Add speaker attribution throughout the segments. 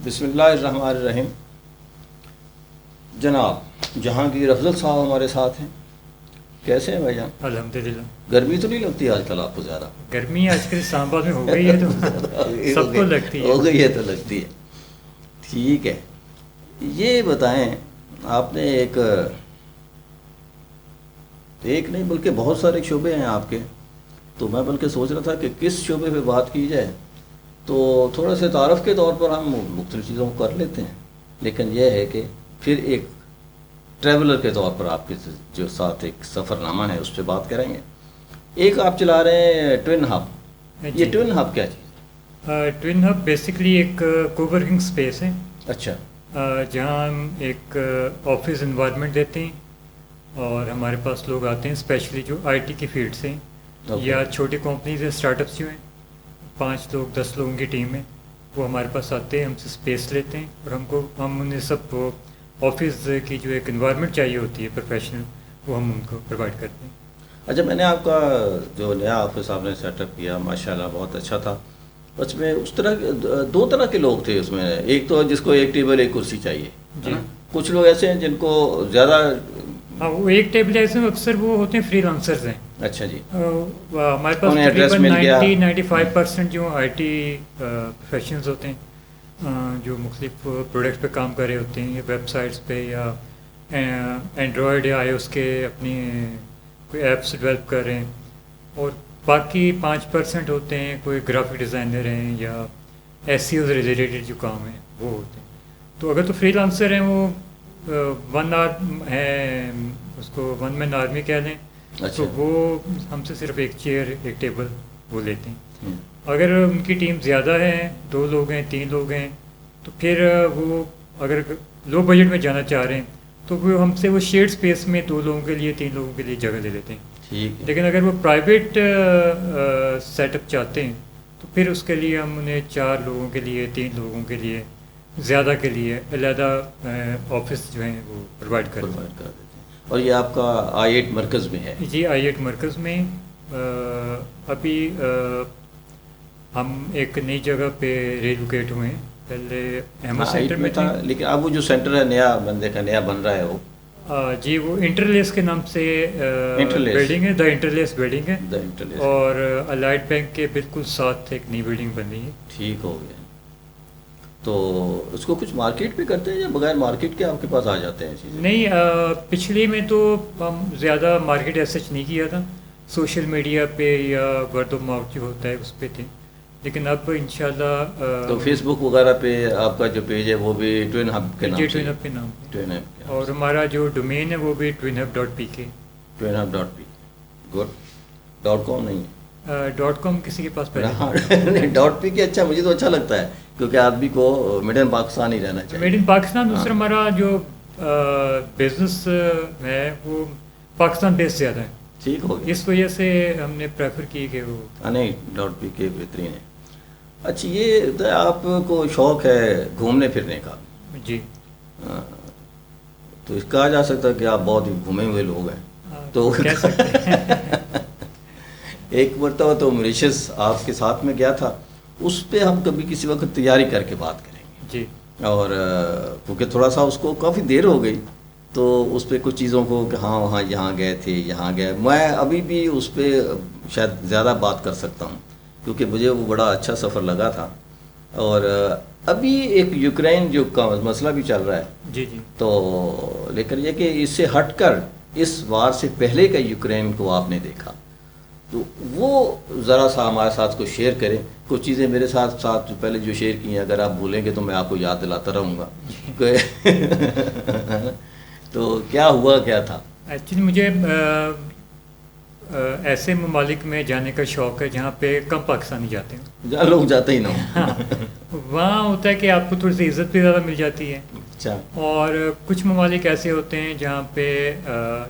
Speaker 1: بسم اللہ الرحمن الرحیم. جناب جہانگیر افضل صاحب ہمارے ساتھ ہیں. کیسے ہیں بھائی جان؟
Speaker 2: الحمدللہ.
Speaker 1: گرمی تو نہیں لگتی آج کل آپ کو زیادہ؟
Speaker 2: گرمی آج کل اسلام آباد میں ہو گئی ہے تو سب کو لگتی ہے.
Speaker 1: ہو گئی ہے تو لگتی ہے. ٹھیک ہے. یہ بتائیں آپ نے ایک نہیں بلکہ بہت سارے شعبے ہیں آپ کے، تو میں بلکہ سوچ رہا تھا کہ کس شعبے پہ بات کی جائے. تو تھوڑا سے تعارف کے طور پر ہم مختلف چیزوں کو کر لیتے ہیں، لیکن یہ ہے کہ پھر ایک ٹریولر کے طور پر آپ کے جو ساتھ ایک سفر نامہ ہے اس پہ بات کریں گے. ایک آپ چلا رہے ہیں ٹوین ہب. یہ ٹوین ہب کیا چیز ہے؟
Speaker 2: ٹوین ہب بیسکلی ایک کوورکنگ اسپیس ہے.
Speaker 1: اچھا.
Speaker 2: جہاں ہم ایک آفس انوائرمنٹ دیتے ہیں اور ہمارے پاس لوگ آتے ہیں اسپیشلی جو آئی ٹی کی فیلڈ سے یا چھوٹی کمپنیز یا اسٹارٹ اپس جو ہیں 5 لوگ 10 لوگوں کی ٹیم ہے، وہ ہمارے پاس آتے ہیں، ہم سے اسپیس لیتے ہیں اور ہم انہیں سب کو آفس کی جو ایک انوائرمنٹ چاہیے ہوتی ہے پروفیشنل، وہ ہم ان کو پرووائڈ کرتے ہیں.
Speaker 1: اچھا، میں نے آپ کا جو نیا آفس آپ نے سیٹ اپ کیا ماشاءاللہ بہت اچھا تھا. اس میں اس طرح 2 طرح کے لوگ تھے اس میں. ایک تو جس کو ایک ٹیبل ایک کرسی چاہیے جی. کچھ لوگ ایسے ہیں جن کو زیادہ
Speaker 2: وہ ایک ٹیبل ایسے اکثر وہ ہوتے ہیں فری لانسرز ہیں.
Speaker 1: اچھا جی.
Speaker 2: ہمارے پاس تقریباً 90-95% جو آئی ٹی پروفیشنز ہوتے ہیں جو مختلف پروڈکٹس پہ کام کر رہے ہوتے ہیں یا ویب سائٹس پہ یا اینڈرائڈ یا آئی او ایس کے اپنی کوئی ایپس ڈیولپ کر رہے ہیں، اور باقی 5% ہوتے ہیں کوئی گرافک ڈیزائنر ہیں یا ایس سی او سے ریلیٹڈ جو کام ہیں وہ ہوتے ہیں. تو اگر تو فری لانسر ہیں وہ 1 آرم ہے، اس کو 1 مین آرمی کہہ لیں. تو وہ ہم سے صرف ایک چیئر ایک ٹیبل وہ لیتے ہیں. اگر ان کی ٹیم زیادہ ہے 2 لوگ ہیں 3 لوگ ہیں تو پھر وہ اگر لو بجٹ میں جانا چاہ رہے ہیں تو وہ ہم سے وہ شیئرڈ اسپیس میں 2 لوگوں کے لیے 3 لوگوں کے لیے جگہ لے لیتے ہیں. لیکن اگر وہ پرائیویٹ سیٹ اپ چاہتے ہیں تو پھر اس کے لیے ہم انہیں 4 لوگوں کے لیے 3 لوگوں کے لیے زیادہ کے لیے علیحدہ آفس جو ہیں وہ پرووائڈ کر دیتے ہیں.
Speaker 1: اور یہ آپ کا I8 مرکز میں ہے؟
Speaker 2: جی I8 مرکز میں. ابھی ہم ایک نئی جگہ پہ ریلوکیٹ ہوئے ہیں. پہلے احمد سینٹر میں تھا،
Speaker 1: لیکن اب وہ جو سینٹر ہے نیا بندے کا نیا بن رہا ہے وہ
Speaker 2: جی وہ انٹرلیس کے نام سے بلڈنگ ہے، دا انٹرلیس بلڈنگ ہے. اور الائٹ بینک کے بالکل ساتھ ایک نئی بلڈنگ بن رہی ہے.
Speaker 1: ٹھیک ہو گیا. تو اس کو کچھ مارکیٹ پہ کرتے ہیں یا بغیر مارکیٹ کے آپ کے پاس آ جاتے ہیں چیزیں؟
Speaker 2: نہیں، پچھلے میں تو ہم زیادہ مارکیٹ ایسا نہیں کیا تھا، سوشل میڈیا پہ یا ورڈ آف ماؤتھ جو ہوتا ہے اس پہ تھے. لیکن اب انشاءاللہ
Speaker 1: تو فیس بک وغیرہ پہ آپ کا جو پیج ہے وہ بھی ٹوین ہب کے نام سے؟
Speaker 2: ٹوین ہب کے نام پہ. اور ہمارا جو ڈومین ہے وہ بھی twinhub.pk.
Speaker 1: twinhub.pk. گڈ. .com نہیں ہے؟
Speaker 2: .com کسی کے پاس
Speaker 1: نہیں .pk. اچھا، مجھے تو اچھا لگتا ہے کیونکہ آدمی کو میڈ ان پاکستان ہی رہنا چاہیے.
Speaker 2: Made in Pakistan. دوسرا ہمارا جو بزنس ہے وہ پاکستان بیس زیادہ ہے.
Speaker 1: ٹھیک ہو گیا.
Speaker 2: اس وجہ سے ہم نے پریفر کی کہ وہ
Speaker 1: نہیں .pk بہترین ہے. اچھا، یہ آپ کو شوق ہے گھومنے پھرنے کا؟
Speaker 2: جی.
Speaker 1: تو اس کہا جا سکتا ہے کہ آپ بہت ہی گھومے ہوئے لوگ ہیں. تو
Speaker 2: کہہ سکتے ہیں.
Speaker 1: ایک مرتبہ تو موریشس آپ کے ساتھ میں گیا تھا، اس پہ ہم کبھی کسی وقت تیاری کر کے بات کریں گے.
Speaker 2: جی.
Speaker 1: اور کیونکہ تھوڑا سا اس کو کافی دیر ہو گئی تو اس پہ کچھ چیزوں کو کہ ہاں وہاں یہاں گئے تھے یہاں گئے، میں ابھی بھی اس پہ شاید زیادہ بات کر سکتا ہوں کیونکہ مجھے وہ بڑا اچھا سفر لگا تھا. اور ابھی ایک یوکرین جو کا مسئلہ بھی چل رہا ہے.
Speaker 2: جی جی.
Speaker 1: تو لیکن یہ کہ اس سے ہٹ کر اس وار سے پہلے کا یوکرین کو آپ نے دیکھا تو وہ ذرا سا ہمارے ساتھ کو شیئر کریں. کچھ چیزیں میرے ساتھ پہلے جو شیئر کی ہیں اگر آپ بھولیں گے تو میں آپ کو یاد دلاتا رہوں گا. تو کیا ہوا کیا تھا؟
Speaker 2: ایکچولی مجھے ایسے ممالک میں جانے کا شوق ہے جہاں پہ کم پاکستانی جاتے ہیں،
Speaker 1: جہاں لوگ جاتے ہی نہ ہوں.
Speaker 2: وہاں ہوتا ہے کہ آپ کو تھوڑی سی عزت بھی زیادہ مل جاتی ہے.
Speaker 1: اچھا. اور
Speaker 2: کچھ ممالک ایسے ہوتے ہیں جہاں پہ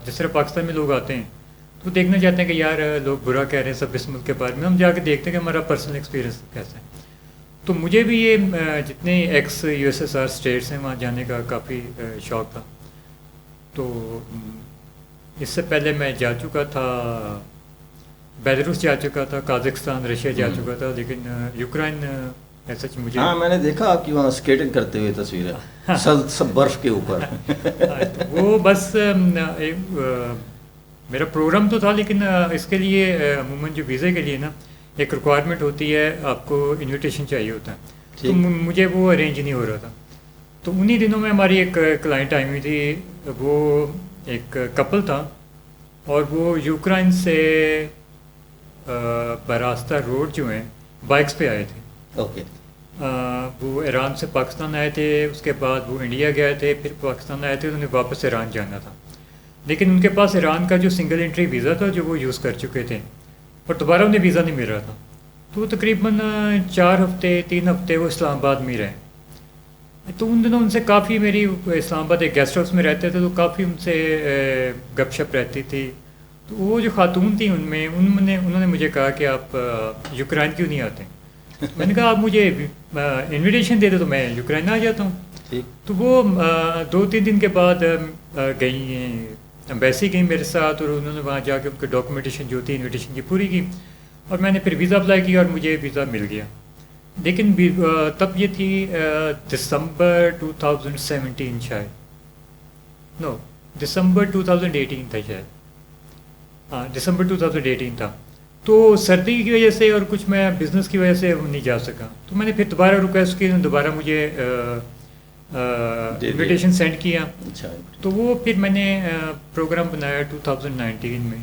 Speaker 2: جس طرح پاکستان میں لوگ آتے ہیں تو دیکھنا چاہتے ہیں کہ یار لوگ برا کہہ رہے ہیں سب اس ملک کے بارے میں، ہم جا کے دیکھتے ہیں کہ ہمارا پرسنل ایکسپیرینس کیسا ہے. تو مجھے بھی یہ جتنے ایکس USSR اسٹیٹس ہیں وہاں جانے کا کافی شوق تھا. تو اس سے پہلے میں جا چکا تھا، بیلاروس جا چکا تھا، قازقستان، رشیا جا چکا تھا، لیکن یوکرائن ایسا مجھے
Speaker 1: ہاں میں نے دیکھا آپ کی وہاں اسکیٹنگ کرتے ہوئے تصویریں سب برف کے اوپر.
Speaker 2: وہ بس میرا پروگرام تو تھا، لیکن اس کے لیے عموماً جو ویزے کے لیے نا ایک ریکوائرمنٹ ہوتی ہے، آپ کو انویٹیشن چاہیے ہوتا ہے، تو مجھے وہ ارینج نہیں ہو رہا تھا. تو انہی دنوں میں ہماری ایک کلائنٹ آئی ہوئی تھی، وہ ایک کپل تھا اور وہ یوکرائن سے براستہ روڈ جو ہیں بائکس پہ آئے تھے.
Speaker 1: اوکے.
Speaker 2: وہ ایران سے پاکستان آئے تھے، اس کے بعد وہ انڈیا گئے تھے، پھر پاکستان آئے تھے، انہیں واپس ایران جانا تھا. لیکن ان کے پاس ایران کا جو سنگل انٹری ویزا تھا جو وہ یوز کر چکے تھے، اور دوبارہ انہیں ویزا نہیں مل رہا تھا. تو وہ تقریباً 4 ہفتے 3 ہفتے وہ اسلام آباد میں رہے. تو ان دنوں ان سے کافی میری اسلام آباد ایک گیسٹ ہاؤس میں رہتے تھے، تو کافی ان سے گپ شپ رہتی تھی. تو وہ جو خاتون تھیں انہوں نے مجھے کہا کہ آپ یوکرائن کیوں نہیں آتے؟ میں نے کہا آپ مجھے انویٹیشن دے دیں تو میں یوکرائن آ جاتا ہوں. تو وہ 2-3 دن کے بعد گئی ہیں، ایمبیسی گئی میرے ساتھ، اور انہوں نے وہاں جا کے ان کی ڈاکومنٹیشن جو تھی انویٹیشن کی پوری کی، اور میں نے پھر ویزا اپلائی کیا اور مجھے ویزا مل گیا. لیکن تب یہ تھی دسمبر 2017 شاید، نو دسمبر 2018 تھا شاید، ہاں دسمبر 2018 تھا. تو سردی کی وجہ سے اور کچھ میں بزنس کی وجہ سے نہیں جا سکا. تو میں نے پھر دوبارہ ریکویسٹ کی، دوبارہ مجھے انویٹیشن سینڈ کیا. تو وہ پھر میں نے پروگرام بنایا 2019 میں،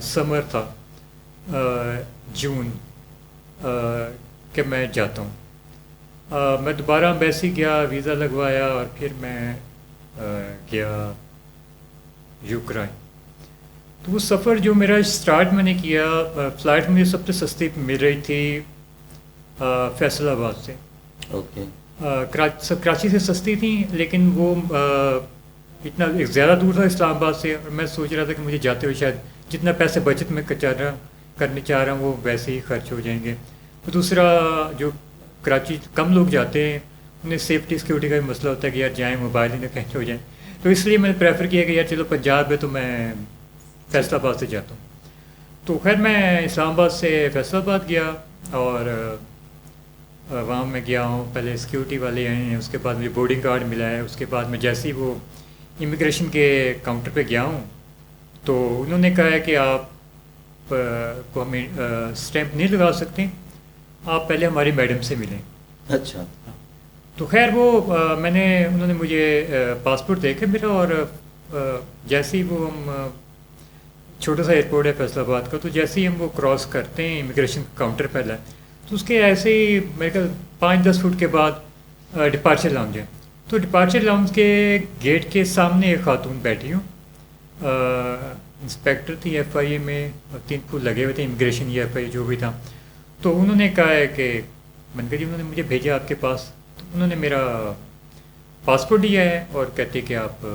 Speaker 2: سمر تھا، جون، کہ میں جاتا ہوں. میں دوبارہ ایمبیسی گیا، ویزا لگوایا، اور پھر میں گیا یوکرائن. تو وہ سفر جو میرا اسٹارٹ میں نے کیا، فلائٹ مجھے سب سے سستی مل رہی تھی فیصل آباد سے.
Speaker 1: اوکے.
Speaker 2: کراچی سے سستی تھیں، لیکن وہ اتنا زیادہ دور تھا اسلام آباد سے، اور میں سوچ رہا تھا کہ مجھے جاتے ہوئے شاید جتنا پیسے بچت میں کرنے چاہ رہا ہوں وہ ویسے ہی خرچ ہو جائیں گے. تو دوسرا جو کراچی کم لوگ جاتے ہیں انہیں سیفٹی سیکورٹی کا بھی مسئلہ ہوتا ہے کہ یار جائیں موبائل ہی نہ کہیں ہو جائیں. تو اس لیے میں نے پریفر کیا کہ یار چلو پنجاب ہے تو میں فیصل آباد سے جاتا ہوں. تو خیر میں اسلام آباد سے فیصل آباد گیا، اور وہاں میں گیا ہوں. پہلے سیکورٹی والے آئے ہیں، اس کے بعد مجھے بورڈنگ کارڈ ملا ہے. اس کے بعد میں جیسے ہی وہ امیگریشن کے کاؤنٹر پہ گیا ہوں تو انہوں نے کہا ہے کہ آپ کو ہمیں اسٹیمپ نہیں لگا سکتے، آپ پہلے ہماری میڈم سے ملیں.
Speaker 1: اچھا.
Speaker 2: تو خیر وہ انہوں نے مجھے پاسپورٹ دیکھا میرا، اور جیسے ہی وہ ہم چھوٹا سا ایئرپورٹ ہے فیصل آباد کا، تو جیسے ہی ہم وہ کراس کرتے ہیں امیگریشن کاؤنٹر پہلا، تو اس کے ایسے ہی میرے خیال 5-10 فٹ کے بعد ڈپارچر لاؤنج ہے. تو ڈپارچر لاؤنج کے گیٹ کے سامنے ایک خاتون بیٹھی ہوں، انسپیکٹر تھی FIA میں، اور 3 پھول لگے ہوئے تھے امیگریشن یا FIA جو بھی تھا. تو انہوں نے کہا ہے کہ میں نے کہا جی انہوں نے مجھے بھیجا آپ کے پاس. تو انہوں نے میرا پاسپورٹ دیا ہے اور کہتے کہ آپ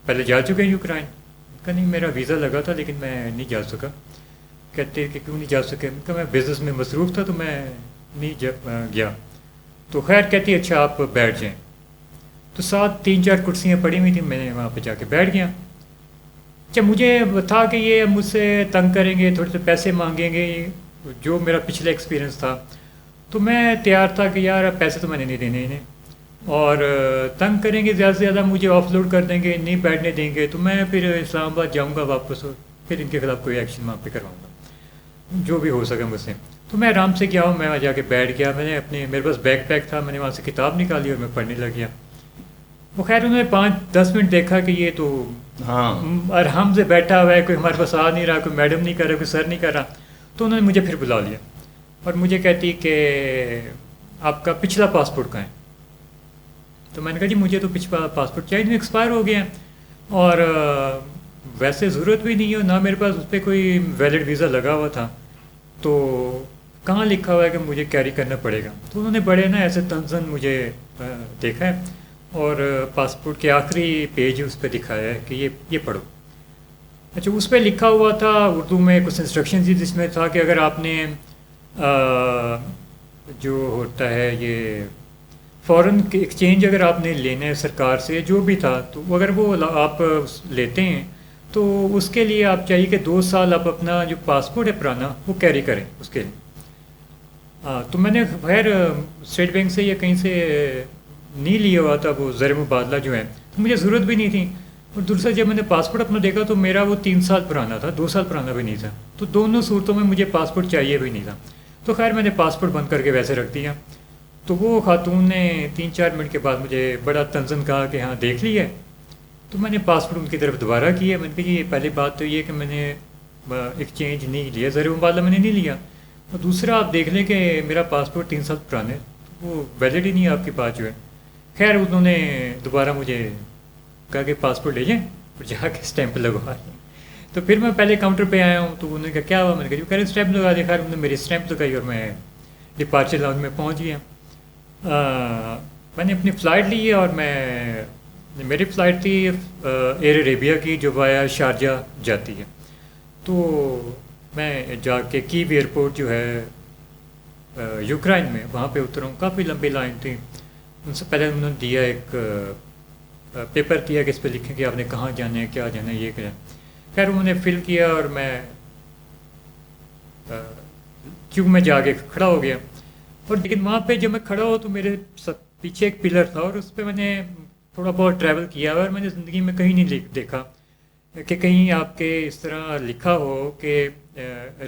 Speaker 2: پہلے جا چکے ہیں یوکرائن. کہ نہیں میرا ویزا لگا تھا لیکن میں نہیں جا سکا. کہتے کہ کیوں نہیں جا سکے؟ کہ میں بزنس میں مصروف تھا تو میں نہیں گیا. تو خیر کہتی اچھا آپ بیٹھ جائیں. تو ساتھ 3-4 کرسیاں پڑی ہوئی تھیں، میں نے وہاں پہ جا کے بیٹھ گیا. اچھا مجھے تھا کہ یہ مجھ سے تنگ کریں گے، تھوڑے سے پیسے مانگیں گے، جو میرا پچھلا ایکسپیرینس تھا. تو میں تیار تھا کہ یار پیسے تو میں نے نہیں دینے انہیں، اور تنگ کریں گے زیادہ سے زیادہ، مجھے آف لوڈ کر دیں گے، نہیں بیٹھنے دیں گے، تو میں پھر اسلام آباد جاؤں گا واپس، پھر ان کے خلاف کوئی ایکشن وہاں پہ کرواؤں گا جو بھی ہو سکے مجھ سے. تو میں آرام سے گیا ہوں، میں وہاں جا کے بیٹھ گیا. میں نے میرے پاس بیگ پیک تھا، میں نے وہاں سے کتاب نکالی اور میں پڑھنے لگ گیا. وہ خیر انہوں نے 5-10 منٹ دیکھا کہ یہ تو ارحم سے بیٹھا ہوا ہے، کوئی ہمارے پاس آ نہیں رہا، کوئی میڈم نہیں کر رہا، کوئی سر نہیں کر رہا. تو انہوں نے مجھے پھر بلا لیا اور مجھے کہتی کہ آپ کا پچھلا پاسپورٹ کہاں ہے؟ تو میں نے کہا جی مجھے تو پچھلا پاسپورٹ چاہیے، نہیں ایکسپائر ہو گیا، اور ویسے ضرورت بھی نہیں ہے، نہ میرے پاس اس پہ کوئی ویلڈ ویزا لگا ہوا تھا، تو کہاں لکھا ہوا ہے کہ مجھے کیری کرنا پڑے گا؟ تو انہوں نے بڑے نا ایسے تنزن مجھے دیکھا ہے، اور پاسپورٹ کے آخری پیج اس پہ دکھایا ہے کہ یہ پڑھو. اچھا اس پہ لکھا ہوا تھا اردو میں کچھ انسٹرکشن تھی، جس میں تھا کہ اگر آپ نے جو ہوتا ہے یہ فورن ایکسچینج اگر آپ نے لینا ہے سرکار سے جو بھی تھا، تو اگر وہ آپ لیتے ہیں تو اس کے لیے آپ چاہیے کہ 2 سال آپ اپنا جو پاسپورٹ ہے پرانا وہ کیری کریں اس کے لیے. تو میں نے خیر اسٹیٹ بینک سے یا کہیں سے نہیں لیا ہوا تھا وہ زر مبادلہ جو ہے، تو مجھے ضرورت بھی نہیں تھی. اور دوسرا جب میں نے پاسپورٹ اپنا دیکھا تو میرا وہ 3 سال پرانا تھا، 2 سال پرانا بھی نہیں تھا. تو دونوں صورتوں میں مجھے پاسپورٹ چاہیے بھی نہیں تھا. تو خیر میں نے پاسپورٹ بند کر کے ویسے رکھ دیا. تو وہ خاتون نے 3-4 منٹ کے بعد مجھے بڑا تنزن کہا کہ ہاں دیکھ لی ہے. تو میں نے پاسپورٹ ان کی طرف دوبارہ کیا. میں نے کہا یہ پہلی بات تو یہ کہ میں نے ایکسچینج نہیں لیا، زر مبادلہ میں نے نہیں لیا. اور دوسرا آپ دیکھ لیں کہ میرا پاسپورٹ 3 سال پرانے، وہ ویلڈ ہی نہیں ہے آپ کے پاس جو ہے. خیر انہوں نے دوبارہ مجھے کہا کہ پاسپورٹ لے جائیں اور جا کے اسٹیمپ لگوا لیں. تو پھر میں پہلے کاؤنٹر پہ آیا ہوں تو انہوں نے کہا کیا ہوا، میں نے کہا جو کہہ رہے اسٹیمپ لگا دیا. خیر انہوں نے میری اسٹیمپ لگائی اور میں ڈپارچر لاؤنج میں پہنچ گیا. میں نے اپنی فلائٹ لی ہے اور میری فلائٹ تھی ایئر عربیہ کی جو وایا شارجہ جاتی ہے. تو میں جا کے کیو ایئرپورٹ جو ہے یوکرائن میں، وہاں پہ اترا ہوں. کافی لمبی لائن تھی. ان سے پہلے انہوں نے دیا ایک پیپر دیا کہ اس پہ لکھیں کہ آپ نے کہاں جانا ہے، کیا جانا ہے، یہ کیا. خیر انہوں نے فل کیا اور میں کیوں میں جا کے کھڑا ہو گیا. اور لیکن وہاں پہ جب میں کھڑا ہوں تو میرے پیچھے ایک پلر تھا اور اس پہ میں نے تھوڑا بہت ٹریول کیا اور میں نے زندگی میں کہیں نہیں دیکھا کہ کہیں آپ کے اس طرح لکھا ہو کہ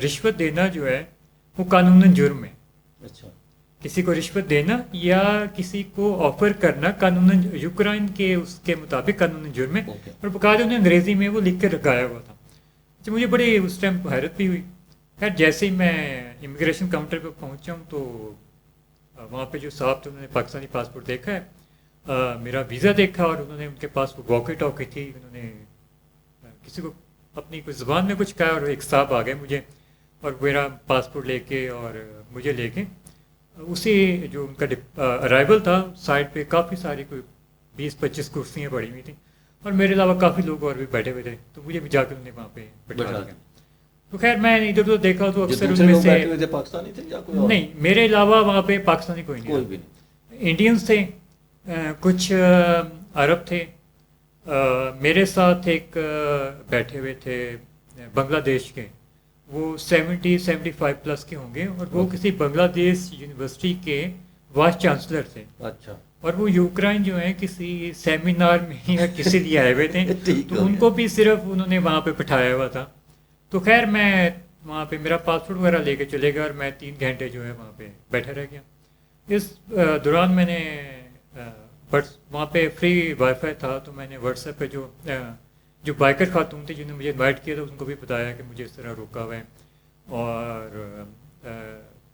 Speaker 2: رشوت دینا جو ہے وہ قانوناً جرم ہے.
Speaker 1: اچھا.
Speaker 2: کسی کو رشوت دینا یا کسی کو آفر کرنا قانوناً یوکرائن کے اس کے مطابق قانوناً جرم ہے. اور باقاعدہ انہوں نے انگریزی میں وہ لکھ کے رکھایا ہوا تھا. تو مجھے بڑی اس ٹائم حیرت بھی ہوئی. خیر جیسے ہی میں امیگریشن کاؤنٹر پہ پہنچا ہوں تو وہاں پہ جو صاحب تھے انہوں نے پاکستانی پاسپورٹ دیکھا ہے، میرا ویزا دیکھا اور انہوں نے ان کے پاس وہ واکی ٹاکی تھی. انہوں نے کسی کو اپنی کچھ زبان میں کچھ کہا اور ایک صاحب آ گئے مجھے اور میرا پاسپورٹ لے کے اور مجھے لے کے اسی جو ان کا ارائیول تھا سائڈ پہ کافی ساری کوئی 20-25 کرسیاں پڑی ہوئی تھیں اور میرے علاوہ کافی لوگ اور بھی بیٹھے ہوئے تھے. تو مجھے بھی جا کے انہوں نے وہاں پہ بٹھا دیا. تو خیر میں ادھر ادھر دیکھا تو اکثر ان میں سے
Speaker 1: پاکستانی تھے یا کوئی اور؟
Speaker 2: نہیں، میرے علاوہ وہاں پہ پاکستانی کوئی نہیں. انڈینس تھے، کچھ عرب تھے. میرے ساتھ ایک بیٹھے ہوئے تھے بنگلہ دیش کے، وہ 70-75 پلس کے ہوں گے اور وہ کسی بنگلہ دیش یونیورسٹی کے وائس چانسلر تھے.
Speaker 1: اچھا. اور
Speaker 2: وہ یوکرائن جو ہیں کسی سیمینار میں یا کسی لیے آئے ہوئے تھے تو ان کو بھی صرف انہوں نے وہاں پہ بٹھایا ہوا تھا. تو خیر میں وہاں پہ میرا پاسپورٹ وغیرہ لے کے چلے گیا اور میں 3 گھنٹے جو ہے وہاں پہ بیٹھا رہ گیا. اس دوران میں نے وہاں پہ فری وائی فائی تھا تو میں نے واٹس ایپ پہ جو بائکر خاتون تھے جنہوں نے مجھے انوائٹ کیا تھا ان کو بھی بتایا کہ مجھے اس طرح روکا ہوا ہے. اور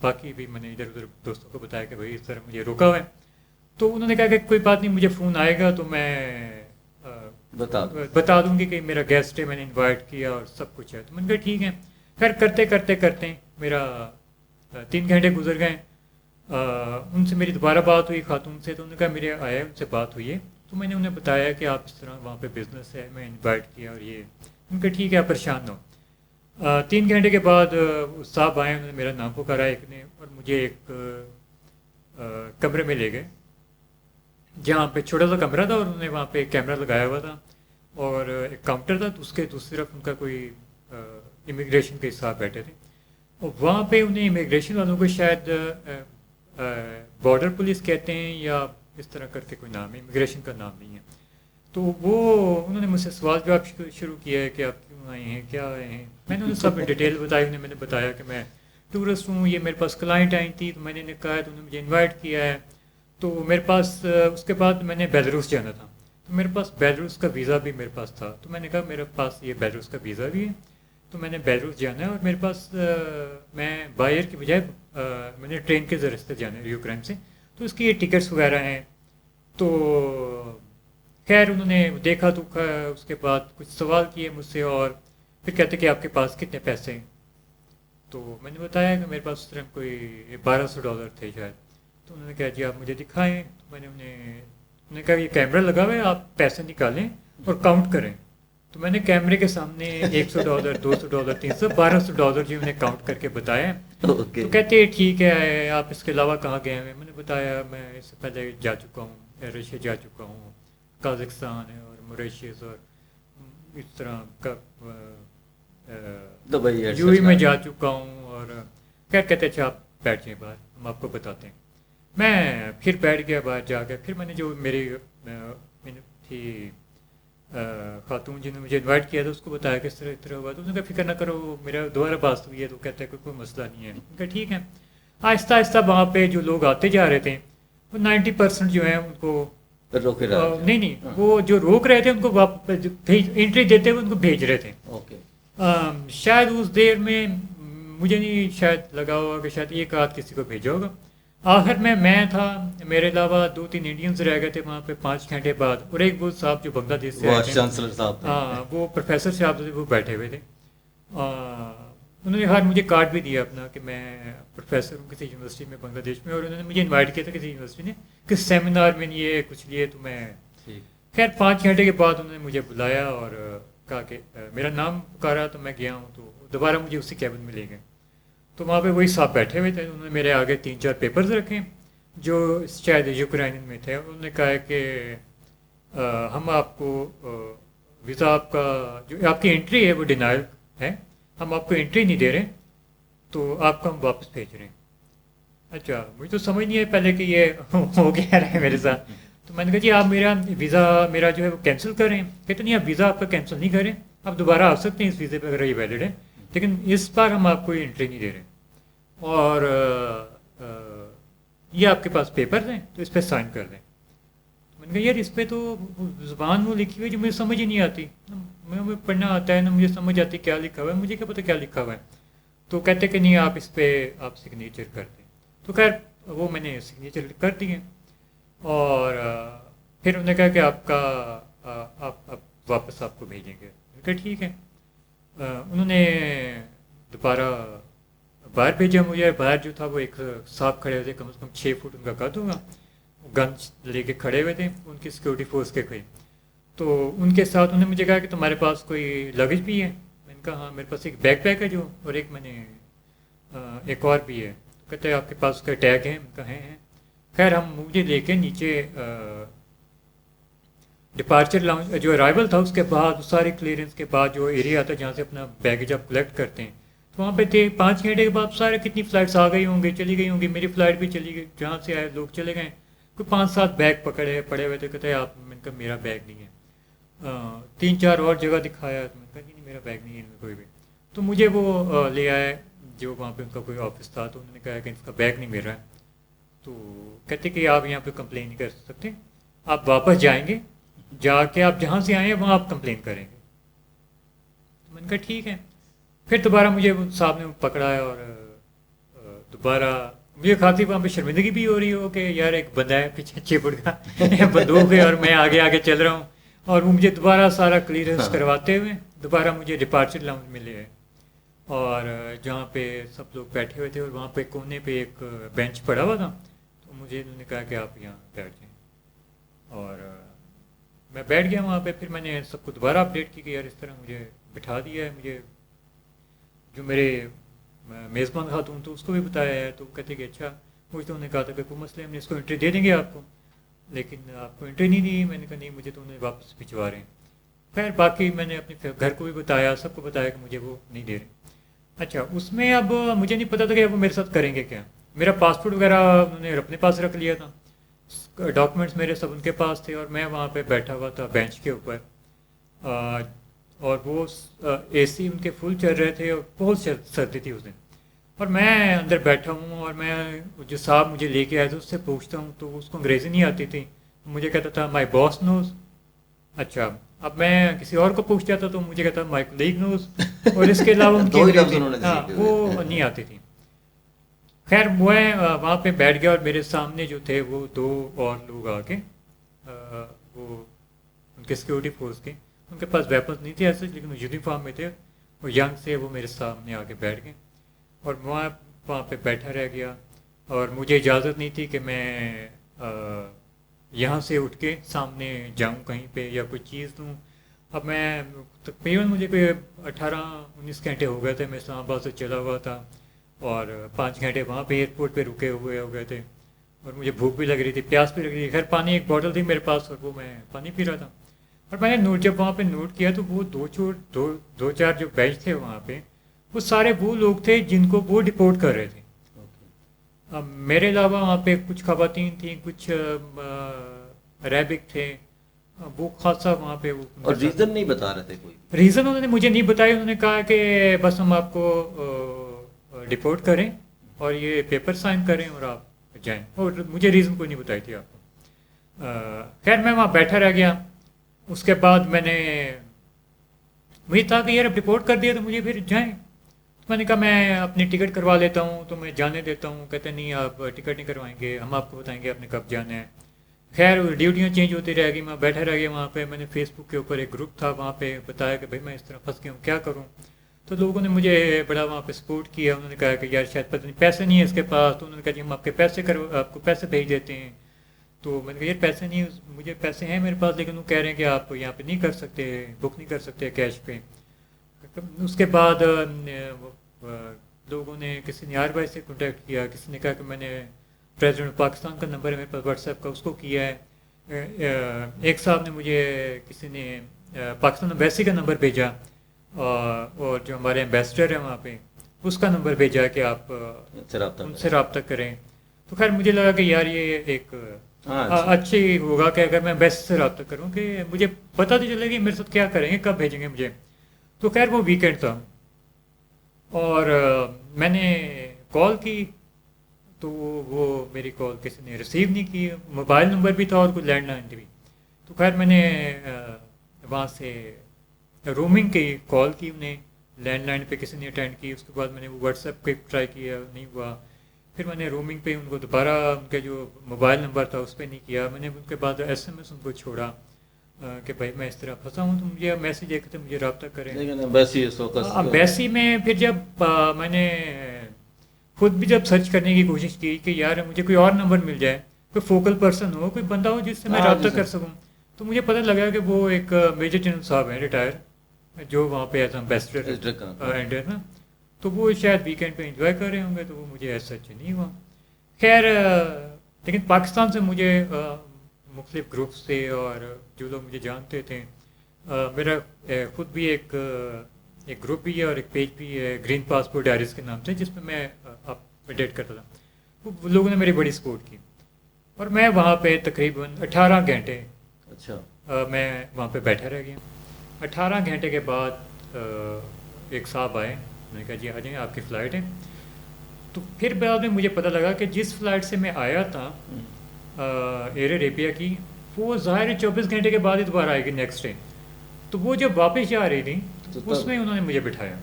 Speaker 2: باقی بھی میں نے ادھر ادھر دوستوں کو بتایا کہ بھائی اس طرح مجھے روکا ہوا ہے. تو انہوں نے کہا کہ کوئی بات نہیں، مجھے فون آئے گا تو میں بتا دوں گی کہ میرا گیسٹ ہے، میں نے انوائٹ کیا اور سب کچھ ہے. تو میں نے کہا ٹھیک ہے. خیر کرتے میرا 3 گھنٹے گزر گئے. ان سے میری دوبارہ بات ہوئی خاتون سے. تو انہوں نے کہا میرے آیا ان سے بات ہوئی ہے. تو میں نے انہیں بتایا کہ آپ اس طرح وہاں پہ بزنس ہے، میں انوائٹ کیا اور یہ. ان کا ٹھیک ہے آپ پریشان نہ ہو. 3 گھنٹے کے بعد صاحب آئے، انہوں نے میرا نام پکارا ایک نے اور مجھے ایک کمرے میں لے گئے جہاں پہ چھوٹا سا کمرہ تھا اور انہوں نے وہاں پہ کیمرہ لگایا ہوا تھا اور ایک کاؤنٹر تھا. تو اس کے دوسری طرف ان کا کوئی امیگریشن کے صاحب بیٹھے تھے اور وہاں پہ انہیں امیگریشن والوں کو شاید بارڈر پولیس کہتے ہیں یا اس طرح کر کے کوئی نام ہے، امیگریشن کا نام نہیں ہے. تو وہ انہوں نے مجھ سے سوال جواب شروع کیا ہے کہ آپ کیوں آئے ہیں، کیا آئے ہیں. میں نے انہیں سب ڈیٹیل بتائی. انہیں میں نے بتایا کہ میں ٹورسٹ ہوں، یہ میرے پاس کلائنٹ آئی تھی تو میں نے کہا تو انہوں نے مجھے انوائٹ کیا ہے. تو میرے پاس اس کے بعد میں نے بیلاروس جانا تھا تو میرے پاس بیلاروس کا ویزا بھی میرے پاس تھا. تو میں نے کہا میرے پاس یہ بیلاروس کا ویزا بھی ہے تو میں نے بیلاروس جانا ہے اور میرے پاس میں بائی ایئر کی بجائے میں نے ٹرین کے ذریعے سے جانا ہے یوکرائن سے. تو اس کی یہ ٹکٹس وغیرہ ہیں. تو خیر انہوں نے دیکھا تو اس کے بعد کچھ سوال کیے مجھ سے اور پھر کہتے کہ آپ کے پاس کتنے پیسے ہیں. تو میں نے بتایا کہ میرے پاس اس طرح کوئی $1200 تھے شاید. تو انہوں نے کہا جی آپ مجھے دکھائیں. تو میں نے انہوں نے کہا یہ کیمرہ لگا ہوا ہے، آپ پیسے نکالیں اور کاؤنٹ کریں. تو میں نے کیمرے کے سامنے $100 $200 $300 $1200 جو انہیں کاؤنٹ کر کے بتایا. تو کہتے ٹھیک ہے آپ اس کے علاوہ کہاں گئے ہیں. میں نے بتایا میں اس سے پہلے جا چکا ہوں، رشیا جا چکا ہوں، قازقستان ہے اور موریشیس اور اس طرح کا یو میں جا چکا ہوں. اور کیا کہتے اچھا آپ بیٹھ جائیں باہر, ہم آپ کو بتاتے ہیں. میں پھر بیٹھ گیا باہر جا کے. پھر میں نے جو میری تھی خاتون جنہوں نے مجھے انوائٹ کیا تھا اس کو بتایا کہ اس طرح ہوا. تو اس نے کہا فکر نہ کرو, میرا دوبارہ بات ہوئی ہے. تو کہتا ہے کہ کوئی مسئلہ نہیں ہے. کہ ٹھیک ہے. آہستہ آہستہ وہاں پہ جو لوگ آتے جا رہے تھے وہ 90% جو ہیں ان کو نہیں وہ جو روک رہے تھے ان کو انٹری دیتے ہوئے ان کو بھیج رہے تھے. شاید اس دیر میں مجھے نہیں شاید لگا ہوگا کہ شاید ایک آدھ کسی کو بھیجا ہوگا. آخر میں تھا, میرے علاوہ 2-3 انڈینز رہ گئے تھے وہاں پہ 5 گھنٹے بعد, اور ایک وہ صاحب جو بنگلہ دیش سے آئے تھے, ہاں وہ پروفیسر صاحب تھے, وہ بیٹھے ہوئے تھے. انہوں نے مجھے کارڈ بھی دیا اپنا کہ میں پروفیسر ہوں کسی یونیورسٹی میں بنگلہ دیش میں, اور انہوں نے مجھے انوائٹ کیا تھا کسی یونیورسٹی نے کس سیمینار میں یہ کچھ لیے. تو میں خیر 5 گھنٹے کے بعد انہوں نے مجھے بلایا اور کہا کہ میرا نام پکارا. تو میں گیا ہوں, تو دوبارہ مجھے اسی کیبن میں لے گئے. تو وہاں پہ وہی صاحب بیٹھے ہوئے تھے. انہوں نے میرے آگے 3-4 پیپرز رکھے جو شاید یوکرائن میں تھے. انہوں نے کہا کہ ہم آپ کو ویزا آپ کا جو آپ کی انٹری ہے وہ ڈینائل ہے, ہم آپ کو انٹری نہیں دے رہے, تو آپ کو ہم واپس بھیج رہے ہیں. اچھا, مجھے تو سمجھ نہیں ہے پہلے کہ یہ ہو گیا رہے میرے ساتھ. تو میں نے کہا جی آپ میرا ویزا میرا جو ہے وہ کینسل کریں. کہتے نہیں, آپ ویزا آپ کا کینسل نہیں کریں, آپ دوبارہ آ سکتے ہیں اس ویزے پہ اگر یہ ویلڈ ہے, لیکن اس بار ہم آپ کو انٹری نہیں دے رہے, اور یہ آپ کے پاس پیپر ہیں تو اس پہ سائن کر دیں. میں نے کہا یار اس پہ تو زبان وہ لکھی ہوئی جو مجھے سمجھ ہی نہیں آتی. مجھے پڑھنا آتا ہے نہ مجھے سمجھ آتی کیا لکھا ہوا ہے, مجھے کیا پتہ کیا لکھا ہوا ہے. تو کہتے کہ نہیں آپ اس پہ آپ سگنیچر کر دیں. تو خیر وہ میں نے سگنیچر کر دیے, اور پھر انہوں نے کہا کہ آپ کا آپ واپس آپ کو بھیجیں گے. میں نے کہا ٹھیک ہے. انہوں نے دوبارہ باہر بھیجا مجھے. باہر جو تھا وہ ایک صاحب کھڑے ہوئے تھے, کم از کم 6 فٹ ان کا قد ہوگا, گن لے کے کھڑے ہوئے تھے, ان کی سیکورٹی فورس کے کوئی. تو ان کے ساتھ انہوں نے مجھے کہا کہ تمہارے پاس کوئی لگیج بھی ہے. میں نے کہا ہاں میرے پاس ایک بیک پیک ہے جو, اور ایک میں نے ایک اور بھی ہے. تو کہتے ہیں آپ کے پاس اس کا ٹیگ ہے. میں کہا ہیں. خیر ہم مجھے لے کے نیچے ڈپارچر لاؤنج جو ارائیول تھا اس کے بعد ساری کلیئرنس کے بعد جو ایریا آتا ہے جہاں سے اپنا بیگیج آپ کلیکٹ کرتے ہیں, تو وہاں پہ تھے 5 گھنٹے کے بعد سارے کتنی فلائٹس آ گئی ہوں گی, چلی گئی ہوں گی. میری فلائٹ بھی چلی گئی, جہاں سے آئے لوگ چلے گئے. کوئی 5-7 بیگ پڑے ہوئے تھے. کہتے ہیں آپ, میں نے کہا میرا بیگ نہیں ہے. 3-4 اور جگہ دکھایا, تو میں نے کہا نہیں میرا بیگ نہیں ہے ان میں کوئی بھی. تو مجھے وہ لے آئے جو وہاں پہ ان کا کوئی آفس تھا. تو انہوں نے کہا کہ اس کا بیگ نہیں مل رہا ہے. تو کہتے کہ آپ یہاں پہ کمپلین نہیں کر سکتے, آپ واپس جائیں گے, جا کے آپ جہاں سے آئے ہیں وہاں آپ کمپلین کریں گے. تو میں نے کہا ٹھیک ہے. پھر دوبارہ مجھے صاحب نے پکڑا ہے, اور دوبارہ مجھے کھاتی وہاں پہ شرمندگی بھی ہو رہی ہو کہ یار ایک بندہ ہے پیچھے 6 فٹ کا بندوق ہے اور میں آگے چل رہا ہوں, اور وہ مجھے دوبارہ سارا کلیئرنس کرواتے ہوئے دوبارہ مجھے ڈپارچر لاؤنج میں لے آئے, اور جہاں پہ سب لوگ بیٹھے ہوئے تھے, اور وہاں پہ کونے پہ ایک بینچ پڑا ہوا تھا. تو مجھے انہوں نے کہا کہ آپ یہاں بیٹھ جائیں, اور میں بیٹھ گیا وہاں پہ. پھر میں نے سب کو دوبارہ اپڈیٹ کی کہ یار اس طرح مجھے بٹھا دیا ہے. مجھے جو میرے میزبان خاتون تو اس کو بھی بتایا ہے. تو کہتے کہ اچھا, مجھے تو انہوں نے کہا تھا کہ کوئی مسئلہ ہم نے اس کو انٹری دے دیں گے آپ کو, لیکن آپ کو انٹری نہیں دی. میں نے کہا نہیں, مجھے تو انہیں واپس بھجوا رہے ہیں. خیر باقی میں نے اپنے گھر کو بھی بتایا, سب کو بتایا کہ مجھے وہ نہیں دے رہے. اچھا, اس میں اب مجھے نہیں پتا تھا کہ وہ میرے ساتھ کریں گے کیا. میرا پاسپورٹ وغیرہ انہوں نے اپنے پاس رکھ لیا تھا, ڈاکومنٹس میرے سب ان کے پاس تھے, اور میں وہاں پہ بیٹھا ہوا تھا بینچ کے اوپر, اور وہ اے سی ان کے فل چل رہے تھے, اور بہت سردی تھی اس دن. اور میں اندر بیٹھا ہوں, اور میں جو صاحب مجھے لے کے آئے تھے اس سے پوچھتا ہوں, تو اس کو انگریزی نہیں آتی تھی. مجھے کہتا تھا مائی باس نوز. اچھا, اب میں کسی اور کو پوچھ جاتا تو مجھے کہتا مائی کولیگ نوز, اور اس کے علاوہ ان کی وہ نہیں آتی تھی. خیر میں وہاں پہ بیٹھ گیا, اور میرے سامنے جو تھے وہ 2 اور لوگ آ کے, وہ ان کے سیکورٹی فورس کے, ان کے پاس ویپنس نہیں تھے ایسے, لیکن وہ یونیفارم میں تھے, وہ ینگ سے, وہ میرے سامنے آ کے بیٹھ گئے. اور وہاں پہ بیٹھا رہ گیا, اور مجھے اجازت نہیں تھی کہ میں یہاں سے اٹھ کے سامنے جاؤں کہیں پہ یا کوئی چیز دوں. اب میں تقریباً مجھے کوئی 18-19 گھنٹے ہو گئے تھے, میں اسلام آباد سے چلا ہوا تھا, اور 5 گھنٹے وہاں پہ ایئرپورٹ پہ رکے ہوئے ہو گئے تھے, اور مجھے بھوک بھی لگ رہی تھی, پیاس بھی لگ رہی تھی. خیر پانی ایک بوٹل تھی میرے پاس, اور وہ میں پانی پی رہا تھا. اور میں نے جب وہاں پہ نوٹ کیا تو وہ 2-4 جو بینچ تھے وہاں پہ, وہ سارے وہ لوگ تھے جن کو وہ ڈپورٹ کر رہے تھے. میرے علاوہ وہاں پہ کچھ خواتین تھیں، کچھ عربک تھے، وہ خاصا وہاں پہ وہ
Speaker 1: اور ریزن نہیں بتا رہے تھے کوئی؟
Speaker 2: ریزن انہوں نے مجھے نہیں بتایا. انہوں نے کہا کہ بس ہم آپ کو ڈپورٹ کریں اور یہ پیپر سائن کریں اور آپ جائیں، اور مجھے ریزن کوئی نہیں بتائی تھی آپ کو. خیر میں وہاں بیٹھا رہ گیا. اس کے بعد میں نے وہی تھا کہ یار اب رپورٹ کر دیا تو مجھے پھر جائیں. میں نے کہا میں اپنی ٹکٹ کروا لیتا ہوں تو میں جانے دیتا ہوں. کہتے نہیں آپ ٹکٹ نہیں کروائیں گے، ہم آپ کو بتائیں گے آپ نے کب جانا ہے. خیر ڈیوٹیاں چینج ہوتی رہ گئی، میں بیٹھا رہ گیا وہاں پہ. میں نے فیس بک کے اوپر ایک گروپ تھا، وہاں پہ بتایا کہ بھائی میں اس طرح پھنس گیا ہوں کیا کروں. تو لوگوں نے مجھے بڑا وہاں پہ سپورٹ کیا. انہوں نے کہا کہ یار شاید پتہ نہیں پیسے نہیں ہے اس کے پاس. تو انہوں نے کہا جی ہم آپ کے آپ کو پیسے بھیج دیتے ہیں. تو میں نے کہا یار پیسے نہیں، مجھے پیسے ہیں میرے پاس لیکن وہ کہہ رہے ہیں کہ آپ یہاں پہ نہیں کر سکتے، بک نہیں کر سکتے کیش پہ. اس کے بعد لوگوں نے، کسی نے آر بھائی سے کانٹیکٹ کیا، کسی نے کہا کہ میں نے پریزیڈنٹ پاکستان کا نمبر ہے میرے پاس واٹس ایپ کا، اس کو کیا ہے. ایک صاحب نے مجھے، کسی نے پاکستان ایمبیسی کا نمبر بھیجا، اور جو ہمارے ایمبیسڈر ہیں وہاں پہ اس کا نمبر بھیجا کہ آپ ان سے رابطہ کریں. تو خیر مجھے لگا کہ یار یہ ایک اچھی ہوگا کہ اگر میں ایمبیسی سے رابطہ کروں کہ مجھے پتہ تو چلے گی میرے ساتھ کیا کریں گے، کب بھیجیں گے مجھے. تو خیر وہ ویکینڈ تھا اور میں نے کال کی تو وہ میری کال کسی نے ریسیو نہیں کی. موبائل نمبر بھی تھا اور کوئی لینڈ لائن بھی. تو خیر میں نے وہاں سے رومنگ کی کال کی، انہیں لینڈ لائن پہ کسی نے اٹینڈ کی. اس کے بعد میں نے وہ واٹس ایپ پہ ٹرائی کیا، نہیں ہوا. پھر میں نے رومنگ پہ ان کو دوبارہ ان کے جو موبائل نمبر تھا اس پہ نہیں کیا. میں نے ان کے بعد ایس ایم ایس ان کو چھوڑا کہ بھائی میں اس طرح پھنسا ہوں تو مجھے میسیج ایک تھے مجھے رابطہ کریں. ایمبیسی میں پھر جب میں نے خود بھی جب سرچ کرنے کی کوشش کی کہ یار مجھے کوئی اور نمبر مل جائے، کوئی فوکل پرسن ہو، کوئی بندہ ہو جس سے میں رابطہ کر سکوں، تو مجھے پتہ لگا کہ وہ ایک میجر جنرل صاحب ہیں ریٹائر، جو وہاں پہ ایز ایمبیسڈر نا. تو وہ شاید ویکینڈ پہ انجوائے کر رہے ہوں گے، تو وہ مجھے ایسا نہیں ہوا. خیر لیکن پاکستان سے مجھے مختلف گروپس سے اور جو لوگ مجھے جانتے تھے، میرا خود بھی ایک گروپ بھی ہے اور ایک پیج بھی ہے گرین پاسپورٹ ڈائریز کے نام سے، جس میں میں اپڈیٹ کرتا تھا. وہ لوگوں نے میری بڑی سپورٹ کی اور میں وہاں پہ تقریباً 18 گھنٹے میں وہاں پہ بیٹھا رہ گیا. 18 گھنٹے کے بعد ایک صاحب آئے، میں نے کہا جی آ جائیں آپ کی فلائٹ ہے. تو پھر بعد میں مجھے پتہ لگا کہ جس فلائٹ سے میں آیا تھا ایئر اریبیا کی، وہ ظاہر 24 گھنٹے کے بعد ہی دوبارہ آئے گی نیکسٹ ڈے. تو وہ جب واپس جا رہی تھی اس میں انہوں نے مجھے بٹھایا.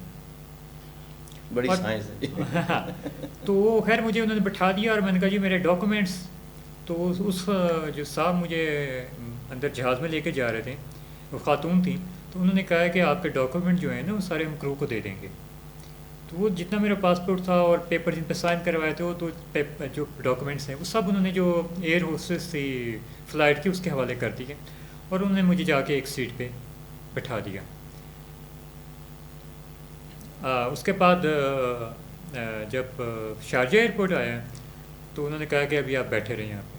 Speaker 1: بڑی سائنس ہے.
Speaker 2: تو خیر مجھے انہوں نے بٹھا دیا اور میں نے کہا جی میرے ڈاکومنٹس. تو اس جو صاحب مجھے اندر جہاز میں لے کے جا رہے تھے، وہ خاتون تھیں، تو انہوں نے کہا کہ آپ کے ڈاکومنٹ جو ہیں نا وہ سارے ہم کرو کو دے دیں گے. تو وہ جتنا میرا پاسپورٹ تھا اور پیپر جن پہ سائن کروائے تھے، وہ تو جو ڈاکومنٹس ہیں وہ سب انہوں نے جو ایئر ہوسٹس تھی فلائٹ کی اس کے حوالے کر دیے اور انہوں نے مجھے جا کے ایک سیٹ پہ بٹھا دیا. اس کے بعد جب شارجہ ایئرپورٹ آیا تو انہوں نے کہا کہ ابھی آپ بیٹھے رہیں یہاں پہ.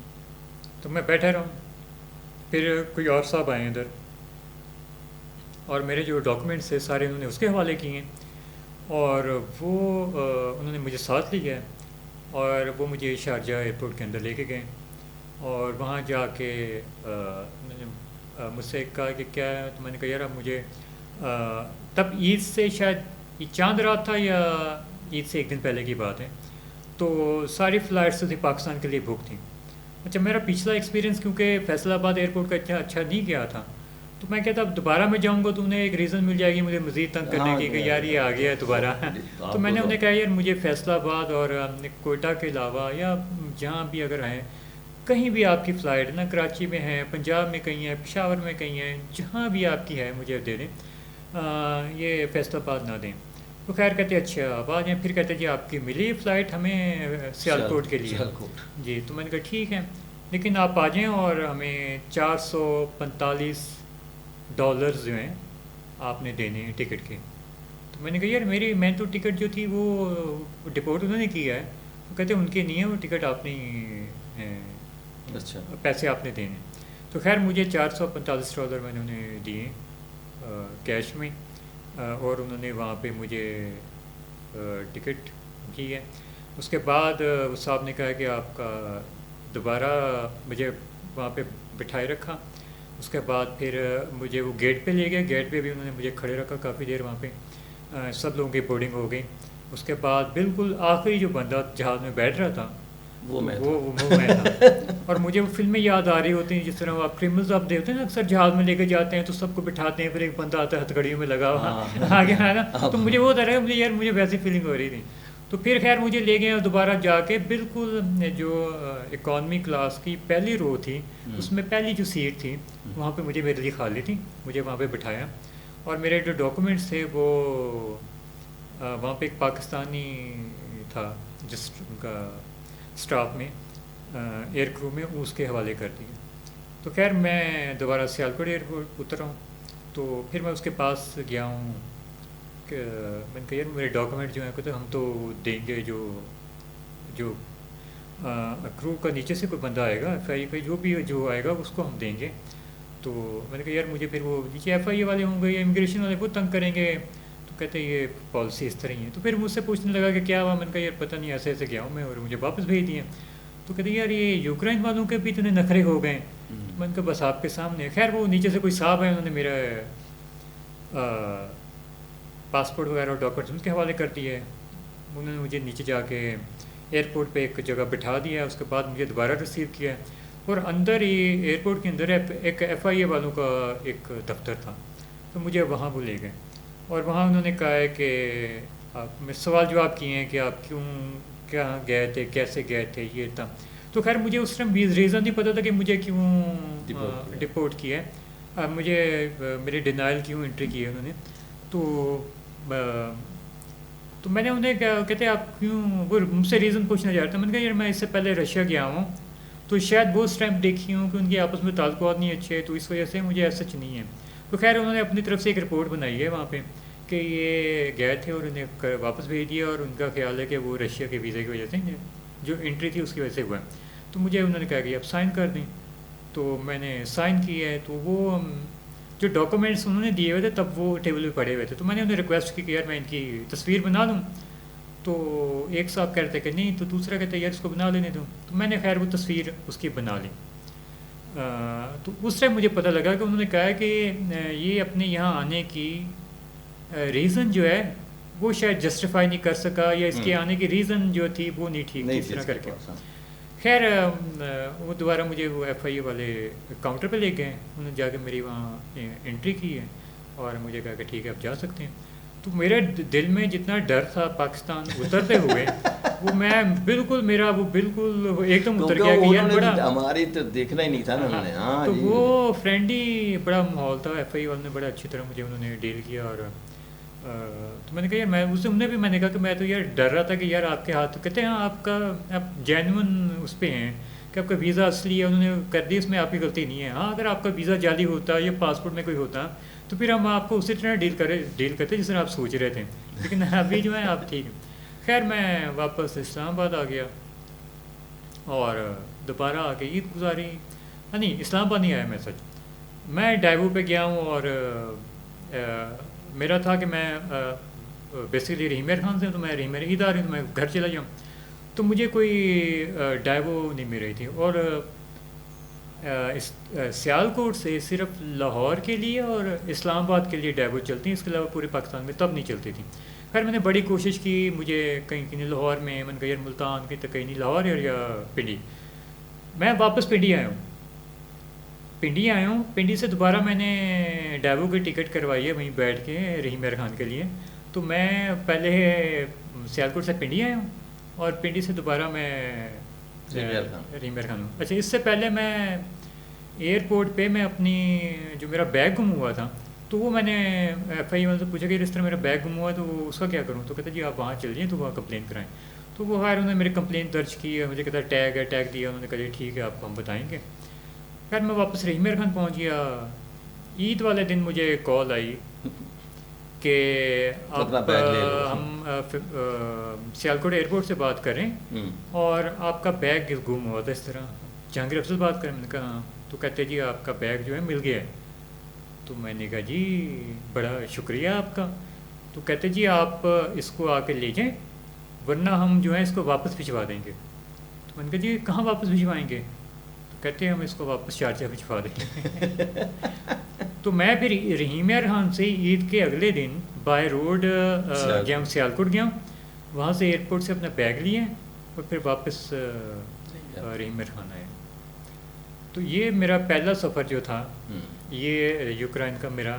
Speaker 2: تو میں بیٹھا رہا ہوں. پھر کوئی اور صاحب آئے ادھر اور میرے جو ڈاکومنٹس ہیں سارے انہوں نے اس کے حوالے کیے ہیں اور وہ انہوں نے مجھے ساتھ لیا اور وہ مجھے شارجہ ایئرپورٹ کے اندر لے کے گئے. اور وہاں جا کے انہوں نے مجھ سے کہا کہ کیا ہے. تو میں نے کہا یار اب مجھے تب عید سے شاید یہ چاند رات تھا یا عید سے ایک دن پہلے کی بات ہے، تو ساری فلائٹس تھی پاکستان کے لیے بک تھیں. اچھا میرا پچھلا ایکسپیرینس کیونکہ فیصل آباد ایئرپورٹ کا اتنا اچھا نہیں گیا تھا، تو میں کہتا اب دوبارہ میں جاؤں گا تو انہیں ایک ریزن مل جائے گی مجھے مزید تنگ کرنے کی کہ یار یہ آ گیا ہے دوبارہ. تو میں نے انہیں کہا یار مجھے فیصل آباد اور کوئٹہ کے علاوہ یا جہاں بھی اگر ہیں کہیں بھی آپ کی فلائٹ نا، کراچی میں ہے، پنجاب میں کہیں ہے، پشاور میں کہیں ہے، جہاں بھی آپ کی ہے مجھے دے دیں، یہ فیصل آباد نہ دیں. تو خیر کہتے اچھا آپ آ جائیں. پھر کہتے جی آپ کی ملی فلائٹ ہمیں سیالکوٹ کے لیے. جی تو میں نے کہا ٹھیک ہے لیکن آپ آ جائیں اور ہمیں $445 جو ہیں آپ نے دینے ہیں ٹکٹ کے. تو میں نے کہا یار میں تو ٹکٹ جو تھی وہ ڈپورٹ انہوں نے کیا ہے. تو کہتے ان کی نہیں ہے وہ ٹکٹ، آپ نے پیسے آپ نے دینے. تو خیر مجھے $445 میں انہوں نے دیے کیش میں اور انہوں نے وہاں پہ مجھے ٹکٹ کی ہے. اس کے بعد اس صاحب نے کہا کہ آپ کا دوبارہ مجھے وہاں پہ بٹھائے رکھا. اس کے بعد پھر مجھے وہ گیٹ پہ لے گئے. گیٹ پہ بھی انہوں نے مجھے کھڑے رکھا کافی دیر وہاں پہ. سب لوگوں کی بورڈنگ ہو گئی. اس کے بعد بالکل آخری جو بندہ جہاز میں بیٹھ رہا تھا وہ میں تھا. اور مجھے وہ فلمیں یاد آ رہی ہوتی ہیں جس طرح آپ کرمنلز آپ دیکھتے ہیں نا, اکثر جہاز میں لے کے جاتے ہیں تو سب کو بٹھاتے ہیں, پھر ایک بندہ آتا ہے ہتھ گھڑیوں میں لگا ہوا آگے ہے نا. تو مجھے وہ ہوتا رہا مجھے یار مجھے ویسی فیلنگ ہو رہی تھی. تو پھر خیر مجھے لے گئے اور دوبارہ جا کے بالکل جو اکانومی کلاس کی پہلی رو تھی اس میں پہلی جو سیٹ تھی وہاں پہ مجھے میرے لیے خالی تھی. مجھے وہاں پہ بٹھایا اور میرے جو ڈاکومنٹس تھے وہ وہاں پہ ایک پاکستانی تھا جس کا اسٹاف میں ایئر کرو میں, اس کے حوالے کر دیا. تو خیر میں دوبارہ سیالکوٹ ایئرپورٹ اترا ہوں. تو پھر میں اس کے پاس گیا ہوں کہ میں نے کہا یار میرے ڈاکومنٹ جو ہیں کہتے ہم تو دیں گے, جو کرو کا نیچے سے کوئی بندہ آئے گا ایف آئی کا جو آئے گا اس کو ہم دیں گے. تو میں نے کہا یار مجھے پھر وہ نیچے ایف آئی اے والے ہوں گے یا امیگریشن والے وہ تنگ کریں گے. تو کہتے ہیں یہ پالیسی اس طرح ہی ہے. تو پھر مجھ سے پوچھنے لگا کہ کیا ہوا. میں نے کہا یار پتہ نہیں ایسے ایسے گیا ہوں میں اور مجھے واپس بھیج دیے. تو کہتے ہیں یار یہ یوکرائن والوں کے بھی اتنے نخرے ہو گئے. میں نے کہا بس آپ کے سامنے. خیر وہ نیچے سے کوئی صاحب ہے, انہوں نے میرا پاسپورٹ وغیرہ اور ڈاکومنٹس ان کے حوالے کر دیے. انہوں نے مجھے نیچے جا کے ایئرپورٹ پہ ایک جگہ بٹھا دیا. اس کے بعد مجھے دوبارہ ریسیو کیا اور اندر ہی ایئرپورٹ کے اندر ایک ایف آئی اے والوں کا ایک دفتر تھا. تو مجھے وہاں وہ لے گئے اور وہاں انہوں نے کہا ہے کہ آپ میں سوال جواب کیے ہیں کہ آپ کہاں گئے تھے, کیسے گئے تھے, یہ تھا. تو خیر مجھے اس ٹائم ریزن نہیں پتہ تھا کہ مجھے کیوں ڈپورٹ کیا ہے, مجھے میری ڈینائل کیوں انٹری کی ہے انہوں نے. تو میں نے انہیں کہتے آپ کیوں, وہ مجھ سے ریزن پوچھنا چاہ رہا تھا. میں نے کہا یار میں اس سے پہلے رشیا گیا ہوں تو شاید وہ اسٹیمپ دیکھی ہوں کہ ان کے آپس میں تعلقات نہیں اچھے, تو اس وجہ سے مجھے ایسا سچ نہیں ہے. تو خیر انہوں نے اپنی طرف سے ایک رپورٹ بنائی ہے وہاں پہ کہ یہ گئے تھے اور انہیں واپس بھیج دیا اور ان کا خیال ہے کہ وہ رشیا کے ویزے کی وجہ سے جو انٹری تھی اس کی وجہ سے ہوا ہے. تو مجھے انہوں نے کہا کہ آپ سائن کر دیں. تو میں نے سائن کی ہے. تو وہ جو ڈاکومنٹس انہوں نے دیے ہوئے تھے تب وہ ٹیبل پہ پڑے ہوئے تھے. تو میں نے انہیں ریکویسٹ کی کہ یار میں ان کی تصویر بنا دوں. تو ایک صاحب کہتے کہ نہیں, تو دوسرا کہتے یار اس کو بنا لینے دوں. تو میں نے خیر وہ تصویر اس کی بنا لی. تو اس ٹائم مجھے پتہ لگا کہ انہوں نے کہا کہ یہ اپنے یہاں آنے کی ریزن جو ہے وہ شاید جسٹیفائی نہیں کر سکا, یا اس کے آنے کی ریزن جو تھی وہ نہیں ٹھیک تھی اس طرح کر کے. خیر وہ دوبارہ مجھے وہ ایف آئی اے والے کاؤنٹر پہ لے گئے. انہوں نے جا کے میری وہاں انٹری کی ہے اور مجھے کہا کہ ٹھیک ہے آپ جا سکتے ہیں. تو میرے دل میں جتنا ڈر تھا پاکستان اترتے ہوئے وہ میں بالکل میرا وہ بالکل ایک دم اتر گیا کہ یار بڑا
Speaker 1: ہماری تو دیکھنا ہی نہیں تھا نا.
Speaker 2: تو وہ فرینڈلی بڑا ماحول تھا. ایف آئی والوں نے بڑا اچھی طرح مجھے انہوں نے ڈیل کیا. اور تو میں نے کہا یار میں اسے انہیں بھی میں نے کہا کہ میں تو یار ڈر رہا تھا کہ یار آپ کے ہاتھ کہتے ہیں آپ کا آپ جینون اس پہ ہیں کہ آپ کا ویزا اصلی ہے, انہوں نے کر دی, اس میں آپ کی غلطی نہیں ہے. ہاں اگر آپ کا ویزا جعلی ہوتا یا پاسپورٹ میں کوئی ہوتا تو پھر ہم آپ کو اسی طرح ڈیل کرتے جس طرح آپ سوچ رہے تھے, لیکن ابھی جو ہے آپ ٹھیک. خیر میں واپس اسلام آباد آ گیا اور دوبارہ آ کے عید گزاری. نہیں اسلام آباد نہیں آیا میں, سچ میں ڈائیو پہ گیا ہوں. اور میرا تھا کہ میں بیسیکلی رحیم خان سے, تو میں رحیم عید آ رہی ہوں تو میں گھر چلا جاؤں. تو مجھے کوئی ڈائیو نہیں مل رہی تھی. اور سیالکوٹ سے صرف لاہور کے لیے اور اسلام آباد کے لیے ڈائیو چلتی ہیں, اس کے علاوہ پورے پاکستان میں تب نہیں چلتی تھی. خیر میں نے بڑی کوشش کی, مجھے کہیں لاہور میں من کہیں ملتان کہیں تو کہیں نہیں لاہور یا پنڈی. میں واپس پنڈی آیا ہوں. پنڈی سے دوبارہ میں نے ڈائیو کی ٹکٹ کروائی ہے وہیں بیٹھ کے رحیم خان کے لیے. تو میں پہلے سیالکوٹ سے پنڈی آیا ہوں اور پنڈی سے دوبارہ میں رحیم خان ہوں. اچھا اس سے پہلے میں ایئرپورٹ پہ میں اپنی جو میرا بیگ گم ہوا تھا تو وہ میں نے ایف آئی والے سے پوچھا کہ اس طرح میرا بیگ گم ہوا ہے تو اس کا کیا کروں. تو کہتے جی آپ وہاں چل جائیں تو وہاں کمپلین کرائیں. تو وہ خیر انہوں نے میری کمپلین درج کی ہے, مجھے کہتا ٹیگ ہے, ٹیگ دیا. انہوں نے کہا جی ٹھیک ہے آپ کو ہم بتائیں گے. خیر میں واپس رحیم خان پہنچ گیا. عید والے دن مجھے کال آئی کہ آپ ہم سیالکوٹ ایئرپورٹ سے بات کریں اور آپ کا بیگ گم ہوا تھا اس طرح. جہانگیر افضل بات کریں. میں نے کہا ہاں. تو کہتے جی آپ کا بیگ جو ہے مل گیا ہے. تو میں نے کہا جی بڑا شکریہ آپ کا. تو کہتے جی آپ اس کو آ کے لے جائیں ورنہ ہم جو ہے اس کو واپس بھجوا دیں گے. تو میں نے کہا جی کہاں واپس بھجوائیں گے؟ تو کہتے ہیں ہم اس کو واپس شارجہ بھجوا دیں گے. تو میں پھر رحیم ارحان سے عید کے اگلے دن بائی روڈ گیا ہوں, سیالکوٹ گیا ہوں, وہاں سے ایئرپورٹ سے اپنا بیگ لیے اور پھر واپس رحیم ارحان آئے. تو یہ میرا پہلا سفر جو تھا یہ یوکرائن کا میرا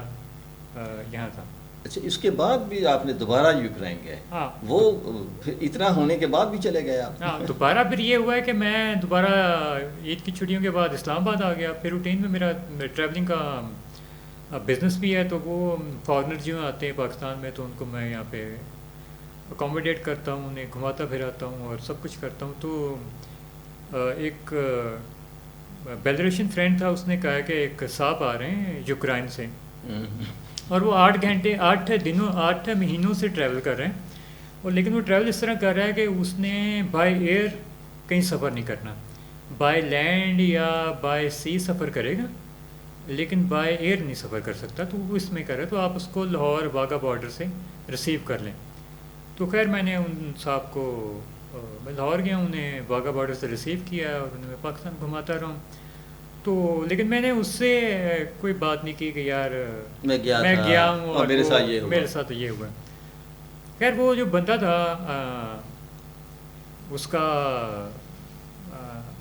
Speaker 2: یہاں تھا.
Speaker 1: اچھا, اس کے بعد بھی آپ نے دوبارہ یوکرائن گئے؟
Speaker 2: ہاں,
Speaker 1: وہ اتنا ہونے کے بعد بھی چلے گئے آپ؟
Speaker 2: ہاں, دوبارہ پھر یہ ہوا ہے کہ میں دوبارہ عید کی چھٹیوں کے بعد اسلام آباد آ گیا. پھر روٹین میں میرا ٹریولنگ کا بزنس بھی ہے, تو وہ فارنر جو آتے ہیں پاکستان میں تو ان کو میں یہاں پہ اکوموڈیٹ کرتا ہوں, انہیں گھماتا پھراتا ہوں اور سب کچھ کرتا ہوں. تو ایک بیلروشین فرینڈ تھا, اس نے کہا کہ ایک صاحب آ رہے ہیں یوکرائن سے اور وہ 8 مہینوں سے ٹریول کر رہے ہیں, اور لیکن وہ ٹریول اس طرح کر رہا ہے کہ اس نے بائی ایئر کہیں سفر نہیں کرنا, بائی لینڈ یا بائی سی سفر کرے گا لیکن بائی ایئر نہیں سفر کر سکتا. تو وہ اس میں کر رہا ہے, تو آپ اس کو لاہور واغہ بارڈر سے ریسیو کر لیں. تو خیر میں نے ان صاحب کو, میں لاہور گیا, انہیں واغہ بارڈر سے ریسیو کیا اور انہیں میں پاکستان گھماتا رہا ہوں. تو لیکن میں نے اس سے کوئی بات نہیں کی کہ یار میں گیا ہوں اور میرے ساتھ یہ ہوا. خیر وہ جو بندہ تھا اس کا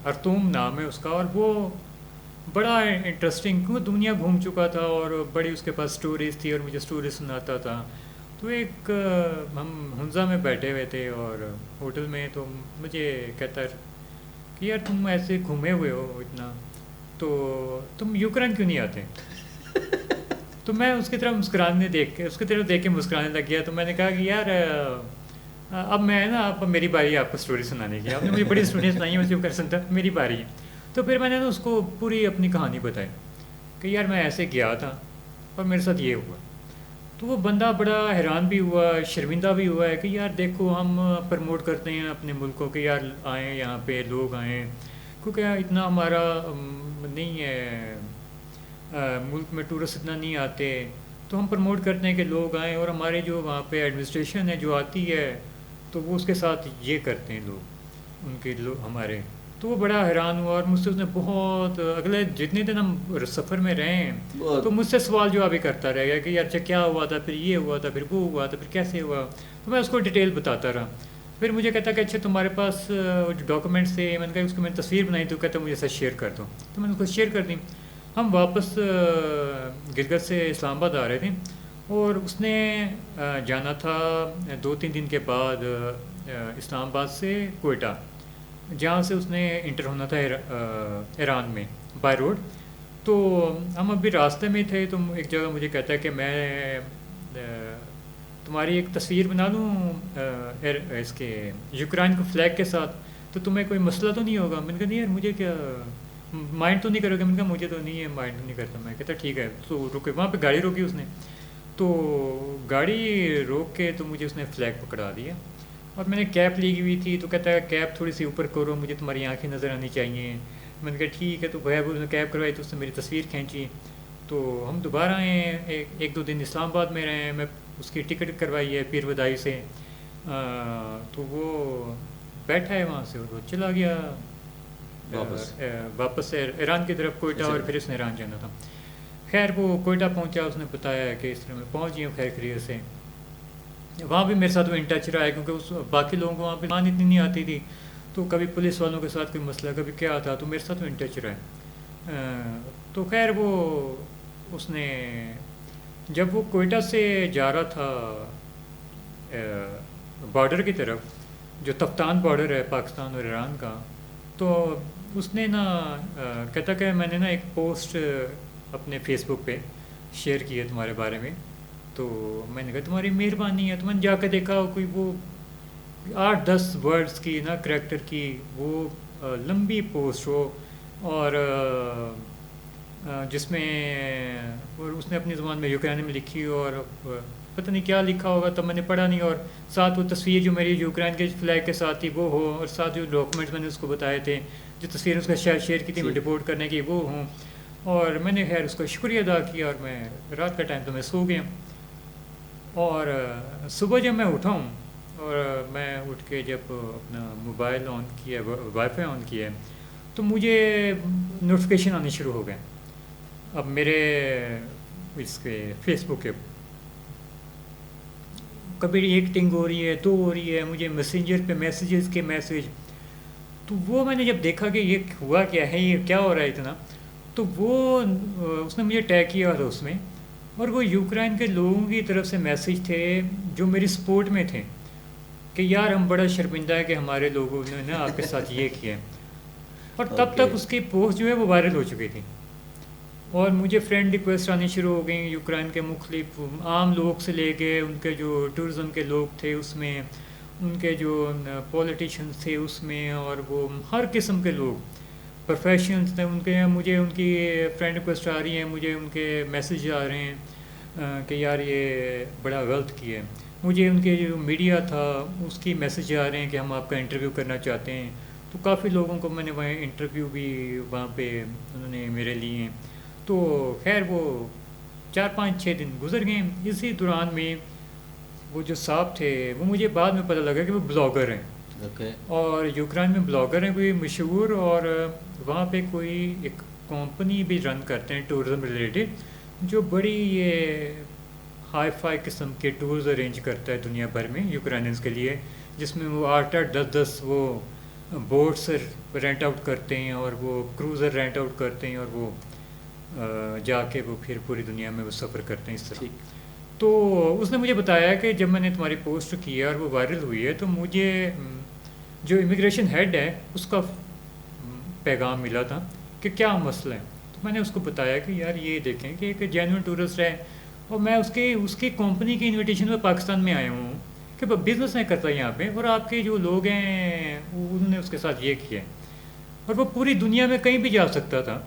Speaker 2: ارتوم نام ہے اس کا, اور وہ بڑا انٹرسٹنگ, کیونکہ دنیا گھوم چکا تھا اور بڑی اس کے پاس سٹوریز تھی اور مجھے سٹوریز سناتا تھا. تو ایک ہم ہنزا میں بیٹھے ہوئے تھے اور ہوٹل میں, تو مجھے کہتا ہے کہ یار تم ایسے گھومے ہوئے ہو اتنا, تو تم یوکرائن کیوں نہیں آتے؟ تو میں اس کی طرف دیکھ کے مسکرانے لگ گیا. تو میں نے کہا کہ یار اب میں نا, اب میری باری ہے آپ کو اسٹوری سنانے کی, آپ نے مجھے بڑی اسٹوری سنائی ہے, میں جو کر سکتا, میری باری ہے. تو پھر میں نے نا اس کو پوری اپنی کہانی بتائی کہ یار میں ایسے گیا تھا اور میرے ساتھ یہ ہوا. تو وہ بندہ بڑا حیران بھی ہوا, شرمندہ بھی ہوا ہے کہ یار دیکھو ہم پروموٹ کرتے ہیں اپنے ملک کو کہ یار آئیں یہاں پہ, لوگ آئیں, کیونکہ اتنا ہمارا نہیں ہے, ملک میں ٹورسٹ اتنا نہیں آتے, تو ہم پروموٹ کرتے ہیں کہ لوگ آئیں, اور ہمارے جو وہاں پہ ایڈمنسٹریشن ہے جو آتی ہے تو وہ اس کے ساتھ یہ کرتے ہیں لوگ ان کے ہمارے. تو وہ بڑا حیران ہوا, اور مجھ سے اس نے بہت, اگلے جتنے دن ہم سفر میں رہے ہیں تو مجھ سے سوال جواب بھی کرتا رہ گیا کہ یار اچھا کیا ہوا تھا, پھر یہ ہوا تھا, پھر وہ ہوا تھا, پھر کیسے ہوا. تو میں اس کو ڈیٹیل بتاتا رہا. پھر مجھے کہتا کہ اچھا تمہارے پاس جو ڈاکومنٹس تھے, میں نے کہا اس کو میں نے تصویر بنائی, تو کہتا مجھے ساتھ شیئر کر دو. تو میں نے اس کو شیئر کر دی. ہم واپس گلگت سے اسلام آباد آ رہے تھے, اور اس نے جانا تھا 2-3 دن کے بعد اسلام آباد سے کوئٹہ, جہاں سے اس نے انٹر ہونا تھا ایران میں بائی روڈ. تو ہم ابھی راستے میں تھے, تو ایک جگہ مجھے کہتا ہے کہ میں تمہاری ایک تصویر بنا لوں اس کے یوکرائن کو فلیگ کے ساتھ, تو تمہیں کوئی مسئلہ تو نہیں ہوگا؟ میں نے کہا نہیں یار مجھے کیا, مائنڈ تو نہیں کرو گے؟ میں نے کہا مجھے تو نہیں ہے, مائنڈ نہیں کرتا. میں کہتا ٹھیک ہے. تو رکے, وہاں پہ گاڑی روکی اس نے, تو گاڑی روک کے تو مجھے اس نے فلیگ پکڑا دیا, اور میں نے کیپ لی ہوئی تھی. تو کہتا ہے کیپ تھوڑی سی اوپر کرو, مجھے تمہاری آنکھیں نظر آنی چاہیے. میں نے کہا ٹھیک ہے. تو بھائی اس نے کیپ کروائی, تو اس نے میری تصویر کھینچی. تو ہم دوبارہ آئے, 1-2 دن اسلام آباد میں رہے. میں اس کی ٹکٹ کروائی ہے پیر ودائی سے, تو وہ بیٹھا ہے وہاں سے, اور وہ چلا گیا واپس ایران کی طرف, کوئٹہ, اور پھر اس نے ایران جانا تھا. خیر وہ کوئٹہ پہنچا, اس نے بتایا کہ اس طرح میں پہنچ گیا ہوں خیر خیریت سے. وہاں بھی میرے ساتھ وہ ان ٹچ رہا ہے, کیونکہ اس باقی لوگوں کو وہاں پہ مان اتنی نہیں آتی تھی, تو کبھی پولیس والوں کے ساتھ کوئی مسئلہ, کبھی کیا تھا, تو میرے ساتھ وہ ان ٹچ رہا ہے. تو خیر وہ اس نے جب وہ کوئٹہ سے جا رہا تھا بارڈر کی طرف, جو تفتان بارڈر ہے پاکستان اور ایران کا, تو اس نے نا کہتا کہ میں نے نا ایک پوسٹ اپنے فیس بک پہ شیئر کی ہے تمہارے بارے میں. تو میں نے کہا تمہاری مہربانی ہے. تو میں نے جا کے دیکھا کوئی وہ 8-10 ورڈز کی نا کریکٹر کی وہ لمبی پوسٹ ہو, اور جس میں اس نے اپنی زبان میں یوکرائن میں لکھی, اور پتہ نہیں کیا لکھا ہوگا, تب میں نے پڑھا نہیں. اور ساتھ وہ تصویر جو میری یوکرائن کے فلیگ کے ساتھ تھی وہ ہو, اور ساتھ جو ڈاکومنٹس میں نے اس کو بتائے تھے, جو تصویر اس کا شیئر کی تھی میں ڈپورٹ کرنے کی, وہ ہوں. اور میں نے خیر اس کا شکریہ ادا کیا, اور میں رات کا ٹائم تو میں سو گیا. اور صبح جب میں اٹھا ہوں اور میں اٹھ کے جب اپنا موبائل آن کیا، وائی فائی آن کیا تو مجھے نوٹیفیکیشن آنے شروع ہو گئے اب میرے اس کے فیس بک کے، کبھی ایک ٹنگ ہو رہی ہے، دو ہو رہی ہے، مجھے میسنجر پہ میسیجز کے میسیج. تو وہ میں نے جب دیکھا کہ یہ ہوا کیا ہے، یہ کیا ہو رہا ہے اتنا، تو وہ اس نے مجھے ٹیگ کیا تھا اس میں، اور وہ یوکرائن کے لوگوں کی طرف سے میسیج تھے جو میری سپورٹ میں تھے کہ یار ہم بڑا شرمندہ ہے کہ ہمارے لوگوں نے نا آپ کے ساتھ یہ کیا. اور تب تک اس کی پوسٹ جو ہے وہ وائرل ہو چکی تھی، اور مجھے فرینڈ ریکویسٹ آنی شروع ہو گئیں یوکرائن کے مختلف عام لوگ سے لے کے ان کے جو ٹورزم کے لوگ تھے اس میں، ان کے جو پولیٹیشینس تھے اس میں، اور وہ ہر قسم کے لوگ پروفیشنلز تھے ان کے. مجھے ان کی فرینڈ ریکویسٹ آ رہی ہیں، مجھے ان کے میسیج آ رہے ہیں کہ یار یہ بڑا غلط کیا ہے. مجھے ان کے جو میڈیا تھا اس کی میسیج آ رہے ہیں کہ ہم آپ کا انٹرویو کرنا چاہتے ہیں. تو کافی لوگوں کو میں نے وہاں انٹرویو بھی وہاں پہ انہوں نے میرے لیے ہیں. تو خیر وہ 4-5-6 دن گزر گئے. اسی دوران میں وہ جو صاحب تھے وہ مجھے بعد میں پتہ لگا کہ وہ بلاگر ہیں. اور یوکرائن میں بلاگر ہیں کوئی مشہور، اور وہاں پہ کوئی ایک کمپنی بھی رن کرتے ہیں ٹورزم ریلیٹڈ، جو بڑی یہ ہائی فائی قسم کے ٹورز ارینج کرتا ہے دنیا بھر میں یوکرائنز کے لیے، جس میں وہ 8-10 وہ بوٹس رینٹ آؤٹ کرتے ہیں، اور وہ کروزر رینٹ آؤٹ کرتے ہیں، اور وہ جا کے وہ پھر پوری دنیا میں وہ سفر کرتے ہیں اس طرح. تو اس نے مجھے بتایا کہ جب میں نے تمہاری پوسٹ کی ہے اور وہ وائرل ہوئی ہے تو مجھے جو امیگریشن ہیڈ ہے اس کا پیغام ملا تھا کہ کیا مسئلہ ہے. تو میں نے اس کو بتایا کہ یار یہ دیکھیں کہ ایک جینوئن ٹورسٹ ہے، اور میں اس کی کمپنی کی انویٹیشن میں پاکستان میں آیا ہوں کہ بزنس نہیں کرتا یہاں پہ، اور آپ کے جو لوگ ہیں انہوں نے اس کے ساتھ یہ کیا ہے. اور وہ پوری دنیا میں کہیں بھی جا سکتا تھا،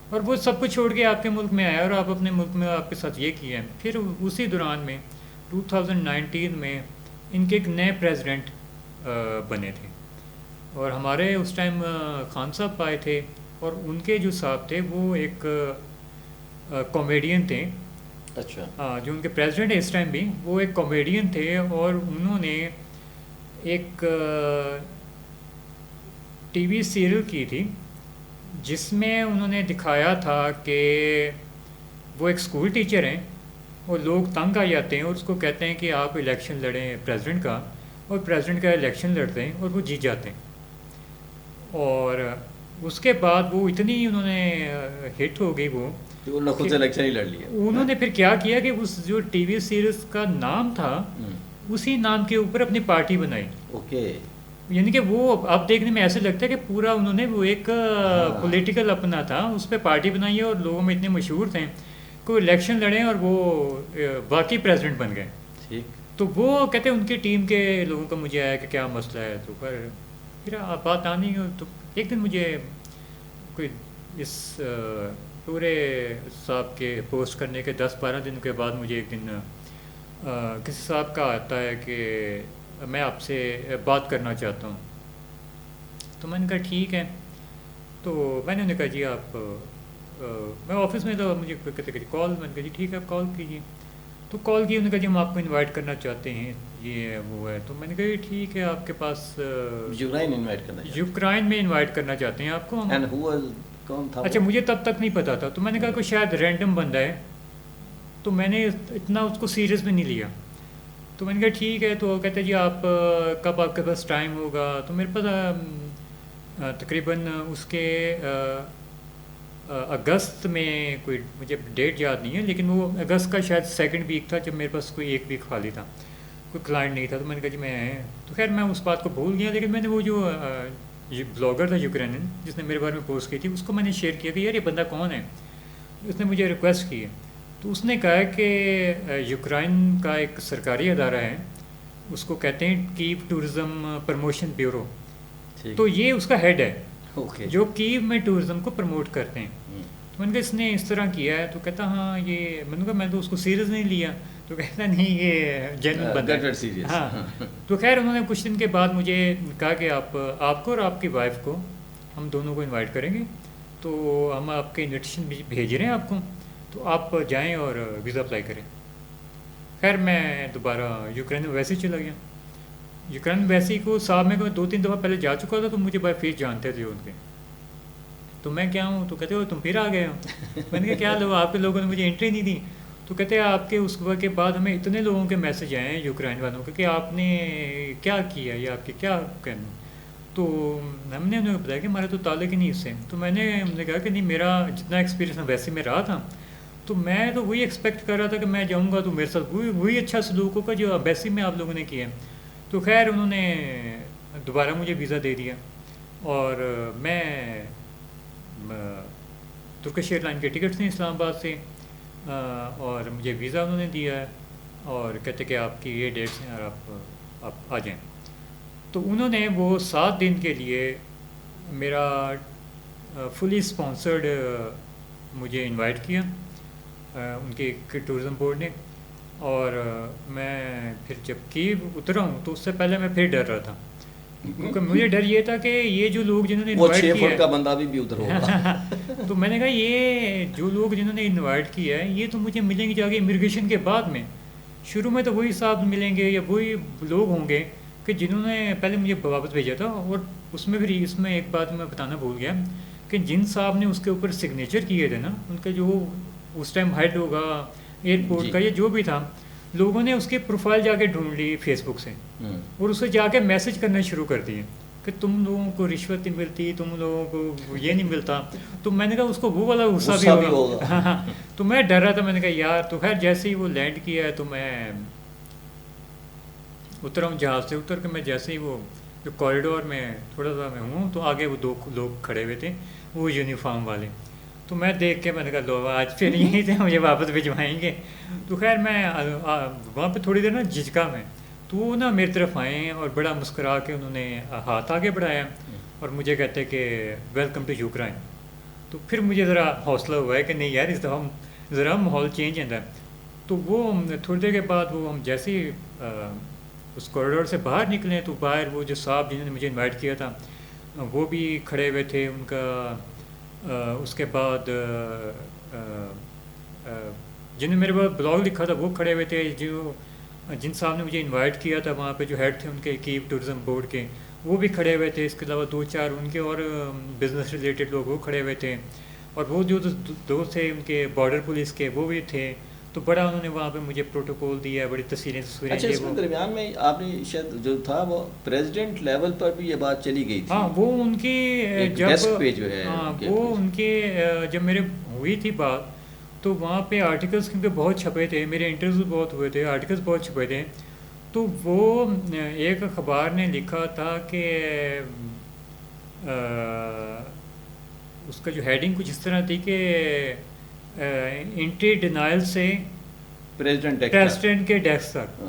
Speaker 2: اور وہ سب کچھ چھوڑ کے آپ کے ملک میں آیا، اور آپ اپنے ملک میں آپ کے ساتھ یہ کیا ہے. پھر اسی دوران میں 2019 میں ان کے ایک نئے پریزیڈنٹ بنے تھے، اور ہمارے اس ٹائم خان صاحب آئے تھے، اور ان کے جو صاحب تھے وہ ایک کامیڈین تھے. اچھا. جو ان کے پریزیڈنٹ ہیں اس ٹائم بھی وہ ایک کامیڈین تھے، اور انہوں نے ایک ٹی وی سیریل کی تھی جس میں انہوں نے دکھایا تھا کہ وہ ایک اسکول ٹیچر ہیں، اور لوگ تنگ آ جاتے ہیں اور اس کو کہتے ہیں کہ آپ الیکشن لڑیں پریزیڈنٹ کا، اور پریزیڈنٹ کا الیکشن لڑتے ہیں اور وہ جیت جاتے ہیں. اور اس کے بعد وہ اتنی انہوں نے ہٹ ہو گئی وہ
Speaker 1: خود سے الیکشن ہی لڑ لیا.
Speaker 2: انہوں نے پھر کیا کیا کہ اس جو ٹی وی سیریز کا نام تھا اسی نام کے اوپر اپنی پارٹی بنائی. یعنی کہ وہ اب دیکھنے میں ایسے لگتا ہے کہ پورا انہوں نے وہ ایک پولیٹیکل اپنا تھا اس پہ پارٹی بنائی ہے، اور لوگوں میں اتنے مشہور تھے کہ وہ الیکشن لڑیں اور وہ واقعی پریزیڈنٹ بن گئے. تو وہ کہتے ہیں ان کی ٹیم کے لوگوں کا مجھے آیا کہ کیا مسئلہ ہے. تو پھر بات آنی تو ایک دن مجھے کوئی اس پورے صاحب کے پوسٹ کرنے کے 10-12 دن کے بعد مجھے ایک دن کسی صاحب کا آتا ہے کہ میں آپ سے بات کرنا چاہتا ہوں. تو میں نے کہا ٹھیک ہے. تو میں نے کہا جی آپ میں آفس میں تھا، مجھے کہتے کہ کال، میں نے کہا جی ٹھیک ہے آپ کال کیجیے. تو کال کی، انہوں نے کہا جی ہم آپ کو انوائٹ کرنا چاہتے ہیں، یہ وہ ہے. تو میں نے کہا جی ٹھیک ہے آپ کے پاس یوکرائن میں انوائٹ کرنا چاہتے ہیں آپ کو. اچھا مجھے تب تک نہیں پتا تھا. تو میں نے کہا کوئی شاید رینڈم بندہ ہے. تو میں نے اتنا اس کو سیریس میں نہیں لیا. تو میں نے کہا ٹھیک ہے. تو کہتے جی آپ کب آپ کے پاس ٹائم ہوگا. تو میرے پاس تقریباً اس کے اگست میں کوئی مجھے ڈیٹ یاد نہیں ہے، لیکن وہ اگست کا شاید 2nd ویک تھا جب میرے پاس کوئی 1 ویک خالی تھا، کوئی کلائنٹ نہیں تھا. تو میں نے کہا جی میں تو خیر میں اس بات کو بھول گیا. لیکن میں نے وہ جو بلاگر تھا یوکرائن جس نے میرے بارے میں پوسٹ کی تھی اس کو میں نے شیئر کیا کہ یار یہ بندہ کون ہے. اس نے مجھے ریکویسٹ کی ہے. تو اس نے کہا کہ یوکرائن کا ایک سرکاری ادارہ ہے، اس کو کہتے ہیں کیو ٹورزم پروموشن بیورو. تو یہ اس کا ہیڈ ہے جو کیو میں ٹورزم کو پروموٹ کرتے ہیں. تو میں نے کہا اس نے اس طرح کیا ہے. تو کہتا ہاں یہ، میں نے کہا میں تو اس کو سیریس نہیں لیا. تو کہتا نہیں یہ جینوئن بندہ ہے. ہاں. تو خیر انہوں نے کچھ دن کے بعد مجھے کہا کہ آپ کو اور آپ کی وائف کو ہم دونوں کو انوائٹ کریں گے، تو ہم آپ کے انویٹیشن بھیج رہے ہیں آپ کو، تو آپ جائیں اور ویزا اپلائی کریں. خیر میں دوبارہ یوکرائن میں ویسے ہی چلا گیا. یوکرائن ایمبیسی کو صاحب میں 2-3 دفعہ پہلے جا چکا تھا، تو مجھے بائی فیس جانتے تھے ان کے. تو میں کیا ہوں، تو کہتے ہو تم پھر آ گئے ہو. میں نے کہا کیا لوگ آپ کے لوگوں نے مجھے انٹری نہیں دی. تو کہتے ہیں آپ کے اس وقت کے بعد ہمیں اتنے لوگوں کے میسج آئے ہیں یوکرائن والوں کے کہ آپ نے کیا کیا یا آپ کے کیا کہنا. تو ہم نے انہیں بتایا کہ ہمارا تو تعلق ہی نہیں اس سے. تو میں نے کہا کہ نہیں، میرا جتنا ایکسپیرینس ویسے میں رہا تھا، تو میں تو وہی ایکسپیکٹ کر رہا تھا کہ میں جاؤں گا تو میرے ساتھ وہی اچھا سلوک ہوگا جو امبیسی میں آپ لوگوں نے کیا. تو خیر انہوں نے دوبارہ مجھے ویزا دے دیا، اور میں ترکش ایئر لائن کے ٹکٹس تھے اسلام آباد سے، اور مجھے ویزا انہوں نے دیا ہے، اور کہتے کہ آپ کی یہ ڈیٹس ہیں اور آپ آ جائیں. تو انہوں نے وہ 7 دن کے لیے میرا فلی اسپانسرڈ مجھے انوائٹ کیا ان کے ٹورزم بورڈ نے. اور میں پھر جب کیو اترا ہوں تو اس سے پہلے میں پھر ڈر رہا تھا، کیونکہ مجھے ڈر یہ تھا کہ یہ جو لوگ جنہوں نے انوائٹ کیا،
Speaker 1: 6 فٹ کا بندہ بھی ادھر ہوگا.
Speaker 2: تو میں نے کہا یہ جو لوگ جنہوں نے انوائٹ کیا ہے یہ تو مجھے ملیں گے جا کے امیگریشن کے بعد میں. شروع میں تو وہی صاحب ملیں گے یا وہی لوگ ہوں گے کہ جنہوں نے پہلے مجھے واپس بھیجا تھا. اور اس میں پھر اس میں ایک بات میں بتانا بھول گیا کہ جن صاحب نے اس کے اوپر سگنیچر کیے تھے نا، ان کا جو اس ٹائم ہیڈ ہوگا ایئرپورٹ کا یا جو بھی تھا، لوگوں نے اس کی پروفائل جا کے ڈھونڈ لی فیس بک سے، اور اسے جا کے میسج کرنا شروع کر دیے کہ تم لوگوں کو رشوت نہیں ملتی، تم لوگوں کو یہ نہیں ملتا. تو میں نے کہا اس کو وہ والا غصہ بھی ہوگا. تو میں ڈر رہا تھا. میں نے کہا یار. تو خیر جیسے ہی وہ لینڈ کیا ہے تو میں اترا ہوں جہاز سے. اتر کے میں جیسے ہی وہ جو کوریڈور میں تھوڑا سا میں ہوں تو آگے وہ 2 لوگ کھڑے ہوئے تھے، وہ یونیفارم والے. تو میں دیکھ کے میں نے کہا لو آج پھر یہیں سے مجھے واپس بھجوائیں گے. تو خیر میں وہاں پہ تھوڑی دیر نا جھجکا میں. تو وہ نا میری طرف آئے اور بڑا مسکرا کے انہوں نے ہاتھ آگے بڑھایا اور مجھے کہتے کہ ویلکم ٹو یوکرائن. تو پھر مجھے ذرا حوصلہ ہوا ہے کہ نہیں یار اس دفعہ ذرا ماحول چینج ہوتا ہے. تو وہ تھوڑی دیر کے بعد وہ ہم جیسے ہی اس کوریڈور سے باہر نکلے تو باہر وہ جو صاحب جنہوں نے مجھے انوائٹ کیا تھا وہ بھی کھڑے ہوئے تھے. ان کا اس کے بعد جنہوں نے میرے پاس بلاگ لکھا تھا وہ کھڑے ہوئے تھے. جن صاحب نے مجھے انوائٹ کیا تھا وہاں پہ جو ہیڈ تھے ان کے کیو ٹورزم بورڈ کے، وہ بھی کھڑے ہوئے تھے. اس کے علاوہ 2-4 ان کے اور بزنس ریلیٹڈ لوگ وہ کھڑے ہوئے تھے. اور وہ جو دوست تھے ان کے بارڈر پولیس کے وہ بھی تھے. تو بڑا انہوں نے وہاں پہ مجھے پروٹوکول دیا ہے، بڑی تصویریں.
Speaker 1: اچھا اس کے درمیان میں آپ نے شاید جو تھا وہ پریزیڈنٹ لیول پر بھی یہ بات چلی گئی تھی.
Speaker 2: ہاں وہ ان کی
Speaker 1: ڈیسک پہ جو ہے
Speaker 2: وہ ان کے جب میرے ہوئی تھی بات تو وہاں پہ آرٹیکلس کیونکہ بہت چھپے تھے، میرے انٹرویو بہت ہوئے تھے، آرٹیکلس بہت چھپے تھے. تو وہ ایک اخبار نے لکھا تھا کہ اس کا جو ہیڈنگ کچھ اس طرح تھی کہ انٹری ڈینائل سے پریزیڈنٹ کے ڈیسک تک.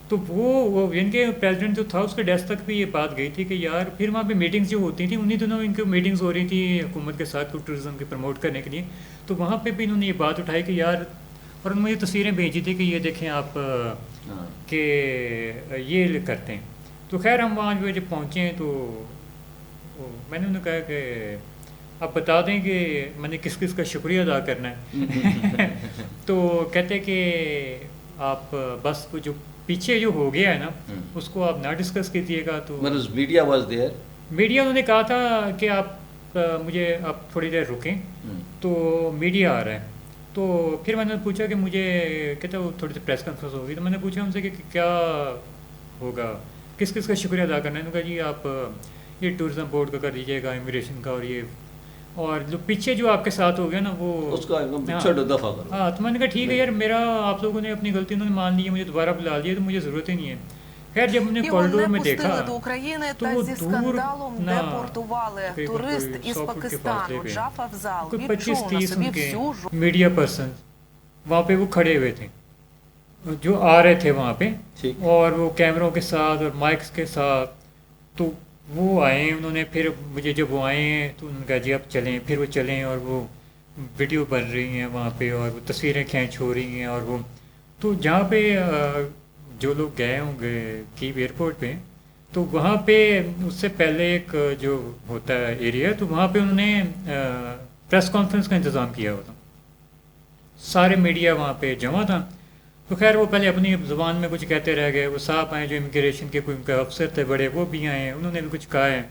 Speaker 2: تو وہ ان کے پریزیڈنٹ جو تھا اس کے ڈیسک تک بھی یہ بات گئی تھی کہ یار پھر وہاں پہ میٹنگز جو ہوتی تھیں انہیں دنوں ان کی میٹنگز ہو رہی تھی حکومت کے ساتھ ٹورزم کے پروموٹ کرنے کے لیے. تو وہاں پہ بھی انہوں نے یہ بات اٹھائی کہ یار، اور انہوں نے مجھے تصویریں بھیجی تھی کہ یہ دیکھیں آپ کہ یہ کرتے ہیں. تو خیر ہم وہاں جو جب پہنچے تو میں نے انہیں کہا کہ آپ بتا دیں کہ میں نے کس کس کا شکریہ ادا کرنا ہے. تو کہتے کہ آپ بس جو پیچھے جو ہو گیا ہے نا اس کو آپ نہ ڈسکس کیجیے گا. تو
Speaker 1: میڈیا واز دیئر.
Speaker 2: میڈیا انہوں نے کہا تھا کہ آپ مجھے آپ تھوڑی دیر رکیں. تو میڈیا آ رہا ہے. تو پھر میں نے پوچھا کہ مجھے کہتا وہ تھوڑی سی پریس کانفرنس ہوگی. تو میں نے پوچھا ان سے کہ کیا ہوگا، کس کس کا شکریہ ادا کرنا ہے. انہوں نے کہا جی آپ یہ ٹورزم بورڈ کا کر دیجیے گا، امیگریشن کا، اور جو پیچھے جو آپ کے ساتھ ہو گیا نا وہ
Speaker 1: اس کا دفعہ کرو.
Speaker 2: ہاں تو میں نے کہا ٹھیک ہے یار، میرا آپ لوگوں نے اپنی غلطی انہوں نے مان لی ہے، مجھے دوبارہ بلا لیا تو مجھے ضرورت ہی نہیں ہے. خیر جب ہم نے کوریڈور میں دیکھا تو وہ دور کوئی 25-30 ان کے میڈیا پرسن وہاں پہ وہ کھڑے ہوئے تھے جو آ رہے تھے وہاں پہ، اور وہ کیمروں کے ساتھ اور مائکس کے ساتھ. تو وہ آئے، انہوں نے پھر مجھے جب وہ آئے ہیں تو انہوں نے کہا جی آپ چلیں. پھر وہ چلیں اور وہ ویڈیو بن رہی ہیں وہاں پہ اور وہ تصویریں کھینچ ہو رہی ہیں. اور وہ تو جہاں پہ جو لوگ گئے ہوں گے کیو ایئرپورٹ پہ تو وہاں پہ اس سے پہلے ایک جو ہوتا ہے ایریا تو وہاں پہ انہوں نے پریس کانفرنس کا انتظام کیا ہوا تھا. سارے میڈیا وہاں پہ جمع تھا. تو خیر وہ پہلے اپنی زبان میں کچھ کہتے رہ گئے. وہ صاحب آئے جو امیگریشن کے کوئی ان کے افسر تھے بڑے, وہ بھی آئے, انہوں نے بھی کچھ کہا ہے.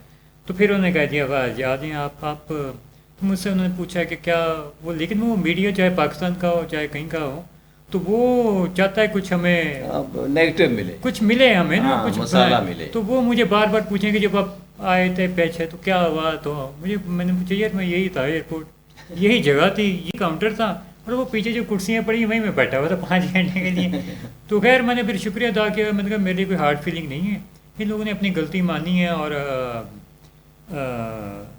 Speaker 2: تو پھر انہوں نے کہہ دیا واہ آ جائیں آپ. تو مجھ سے انہوں نے پوچھا کہ کیا وہ, لیکن وہ میڈیا چاہے پاکستان کا ہو چاہے کہیں کا ہو تو وہ چاہتا ہے کچھ ہمیں
Speaker 1: نیگیٹو ملے,
Speaker 2: کچھ ملے ہمیں نا, کچھ
Speaker 1: مسالہ ملے.
Speaker 2: تو وہ مجھے بار بار پوچھیں کہ جب آپ آئے تھے پیچھے تو کیا ہوا, تو میں نے پوچھا یار میں یہی تھا ایئرپورٹ, یہی جگہ تھی, یہ کاؤنٹر تھا, اور وہ پیچھے جو کرسیاں پڑی وہیں میں بیٹھا ہوا تھا 5 گھنٹے کے لیے. تو خیر میں نے پھر شکریہ ادا کیا, میں نے کہا میرے لیے کوئی ہارڈ فیلنگ نہیں ہے, ان لوگوں نے اپنی غلطی مانی ہے. اور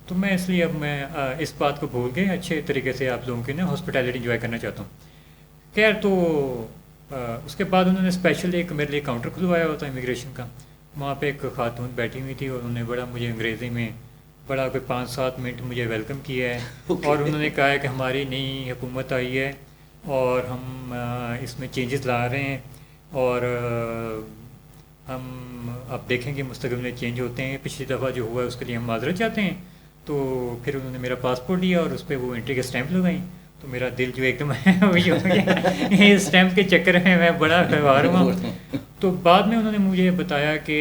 Speaker 2: تو میں اس لیے اب میں اس بات کو بھول کے اچھے طریقے سے آپ لوگوں کی نا ہاسپٹیلٹی انجوائے کرنا چاہتا ہوں. خیر تو اس کے بعد انہوں نے اسپیشل ایک میرے لیے کاؤنٹر کھلوایا ہوتا امیگریشن کا. وہاں پہ ایک خاتون بیٹھی ہوئی تھی اور انہوں نے بڑا مجھے انگریزی میں بڑا کوئی 5-7 منٹ مجھے ویلکم کیا ہے. اور انہوں نے کہا ہے کہ ہماری نئی حکومت آئی ہے اور ہم اس میں چینجز لا رہے ہیں, اور ہم اب دیکھیں گے مستقبل میں چینج ہوتے ہیں, پچھلی دفعہ جو ہوا ہے اس کے لیے ہم معذرت چاہتے ہیں. تو پھر انہوں نے میرا پاسپورٹ لیا اور اس پہ وہ انٹری کے اسٹیمپ لگائیں. تو میرا دل جو ایک دم وہی ہو گیا, اس اسٹیمپ کے چکر میں بڑا ویوہار ہوا. تو بعد میں انہوں نے مجھے بتایا کہ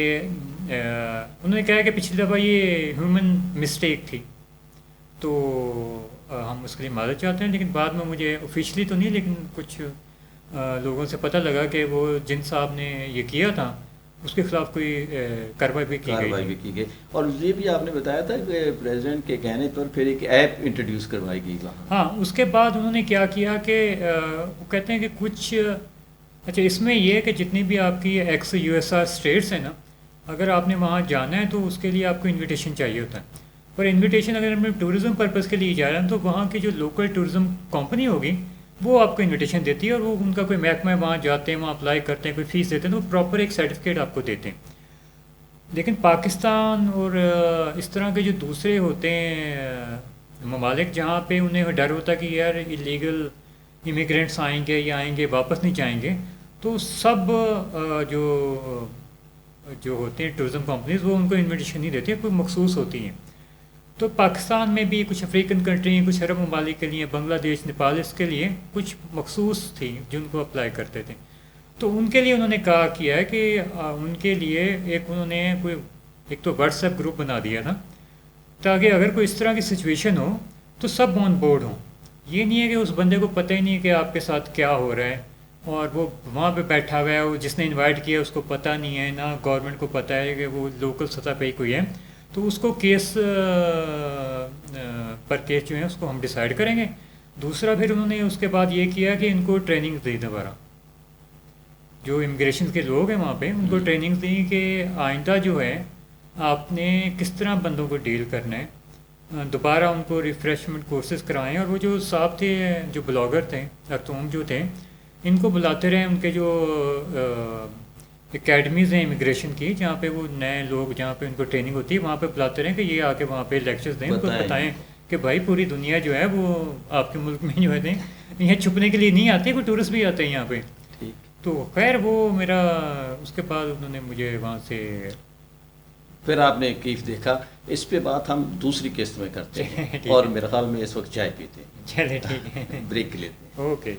Speaker 2: انہوں نے کہا کہ پچھلی دفعہ یہ ہیومن مسٹیک تھی تو ہم اس کے لیے معذرت چاہتے ہیں. لیکن بعد میں مجھے آفیشلی تو نہیں لیکن کچھ لوگوں سے پتہ لگا کہ وہ جن صاحب نے یہ کیا تھا اس کے خلاف کوئی کارروائی بھی کی گئی.
Speaker 1: اور یہ بھی آپ نے بتایا تھا کہ پریزیڈنٹ کے کہنے پر پھر ایک ایپ انٹروڈیوس کروائی گئی.
Speaker 2: ہاں اس کے بعد انہوں نے کیا کیا کہ وہ کہتے ہیں کہ کچھ اچھا اس میں یہ ہے کہ جتنی بھی آپ کی ایکس USA اسٹیٹس ہیں نا, اگر آپ نے وہاں جانا ہے تو اس کے لیے آپ کو انویٹیشن چاہیے ہوتا ہے. اور انویٹیشن اگر ہم ٹورزم پرپز کے لیے جا رہے ہیں تو وہاں کی جو لوکل ٹورزم کمپنی ہوگی وہ آپ کو انویٹیشن دیتی ہے, اور وہ ان کا کوئی محکمہ ہے, وہاں جاتے ہیں, وہاں اپلائی کرتے ہیں, کوئی فیس دیتے ہیں, تو پراپر ایک سرٹیفکیٹ آپ کو دیتے ہیں. لیکن پاکستان اور اس طرح کے جو دوسرے ہوتے ہیں ممالک جہاں پہ انہیں ڈر ہوتا ہے کہ یار ایلیگل امیگرینٹس آئیں گے یا آئیں گے واپس نہیں جائیں گے, تو سب جو ہوتے ہیں ٹورزم کمپنیز وہ ان کو انویٹیشن نہیں دیتی, کوئی مخصوص ہوتی ہیں. تو پاکستان میں بھی کچھ افریقن کنٹری ہیں, کچھ عرب ممالک کے لیے, بنگلہ دیش, نیپال, اس کے لیے کچھ مخصوص تھی جن کو اپلائی کرتے تھے. تو ان کے لیے انہوں نے کہا کیا ہے کہ ان کے لیے انہوں نے کوئی ایک تو واٹس ایپ گروپ بنا دیا تھا تاکہ اگر کوئی اس طرح کی سچویشن ہو تو سب آن بورڈ ہوں. یہ نہیں ہے کہ اس بندے کو پتہ ہی نہیں کہ آپ کے ساتھ کیا ہو رہا ہے, اور وہ وہاں پہ بیٹھا ہوا ہے, وہ جس نے انوائٹ کیا اس کو پتہ نہیں ہے, نہ گورنمنٹ کو پتہ ہے کہ وہ لوکل سطح پہ ہی کوئی ہے, تو اس کو کیس پر کیس جو ہے اس کو ہم ڈیسائیڈ کریں گے. دوسرا پھر انہوں نے اس کے بعد یہ کیا کہ ان کو ٹریننگ دی دوبارہ, جو امیگریشن کے لوگ ہیں وہاں پہ ان کو ٹریننگ دی کہ آئندہ جو ہے آپ نے کس طرح بندوں کو ڈیل کرنا ہے. دوبارہ ان کو ریفریشمنٹ کورسز کرائیں, اور وہ جو صاحب تھے جو بلاگر تھے اختوم جو تھے ان کو بلاتے رہے, ان کے جو اکیڈمیز ہیں امیگریشن کی جہاں پہ وہ نئے لوگ جہاں پہ ان کو ٹریننگ ہوتی ہے وہاں پہ بلاتے رہیں کہ یہ آ کے وہاں پہ لیکچرز دیں, ان کو بتائیں کہ بھائی پوری دنیا جو ہے وہ آپ کے ملک میں جو ہے دیں, یہاں چھپنے کے لیے نہیں آتے, کوئی ٹورسٹ بھی آتے ہیں یہاں پہ. تو خیر وہ میرا اس کے بعد انہوں نے مجھے وہاں سے
Speaker 1: پھر آپ نے کیف دیکھا. اس پہ بات ہم دوسری قسط میں کرتے ہیں, اور میرے خیال میں اس وقت چائے پیتے ہیں.
Speaker 2: چلے ٹھیک ہے,
Speaker 1: بریک لیتے ہیں.
Speaker 2: اوکے.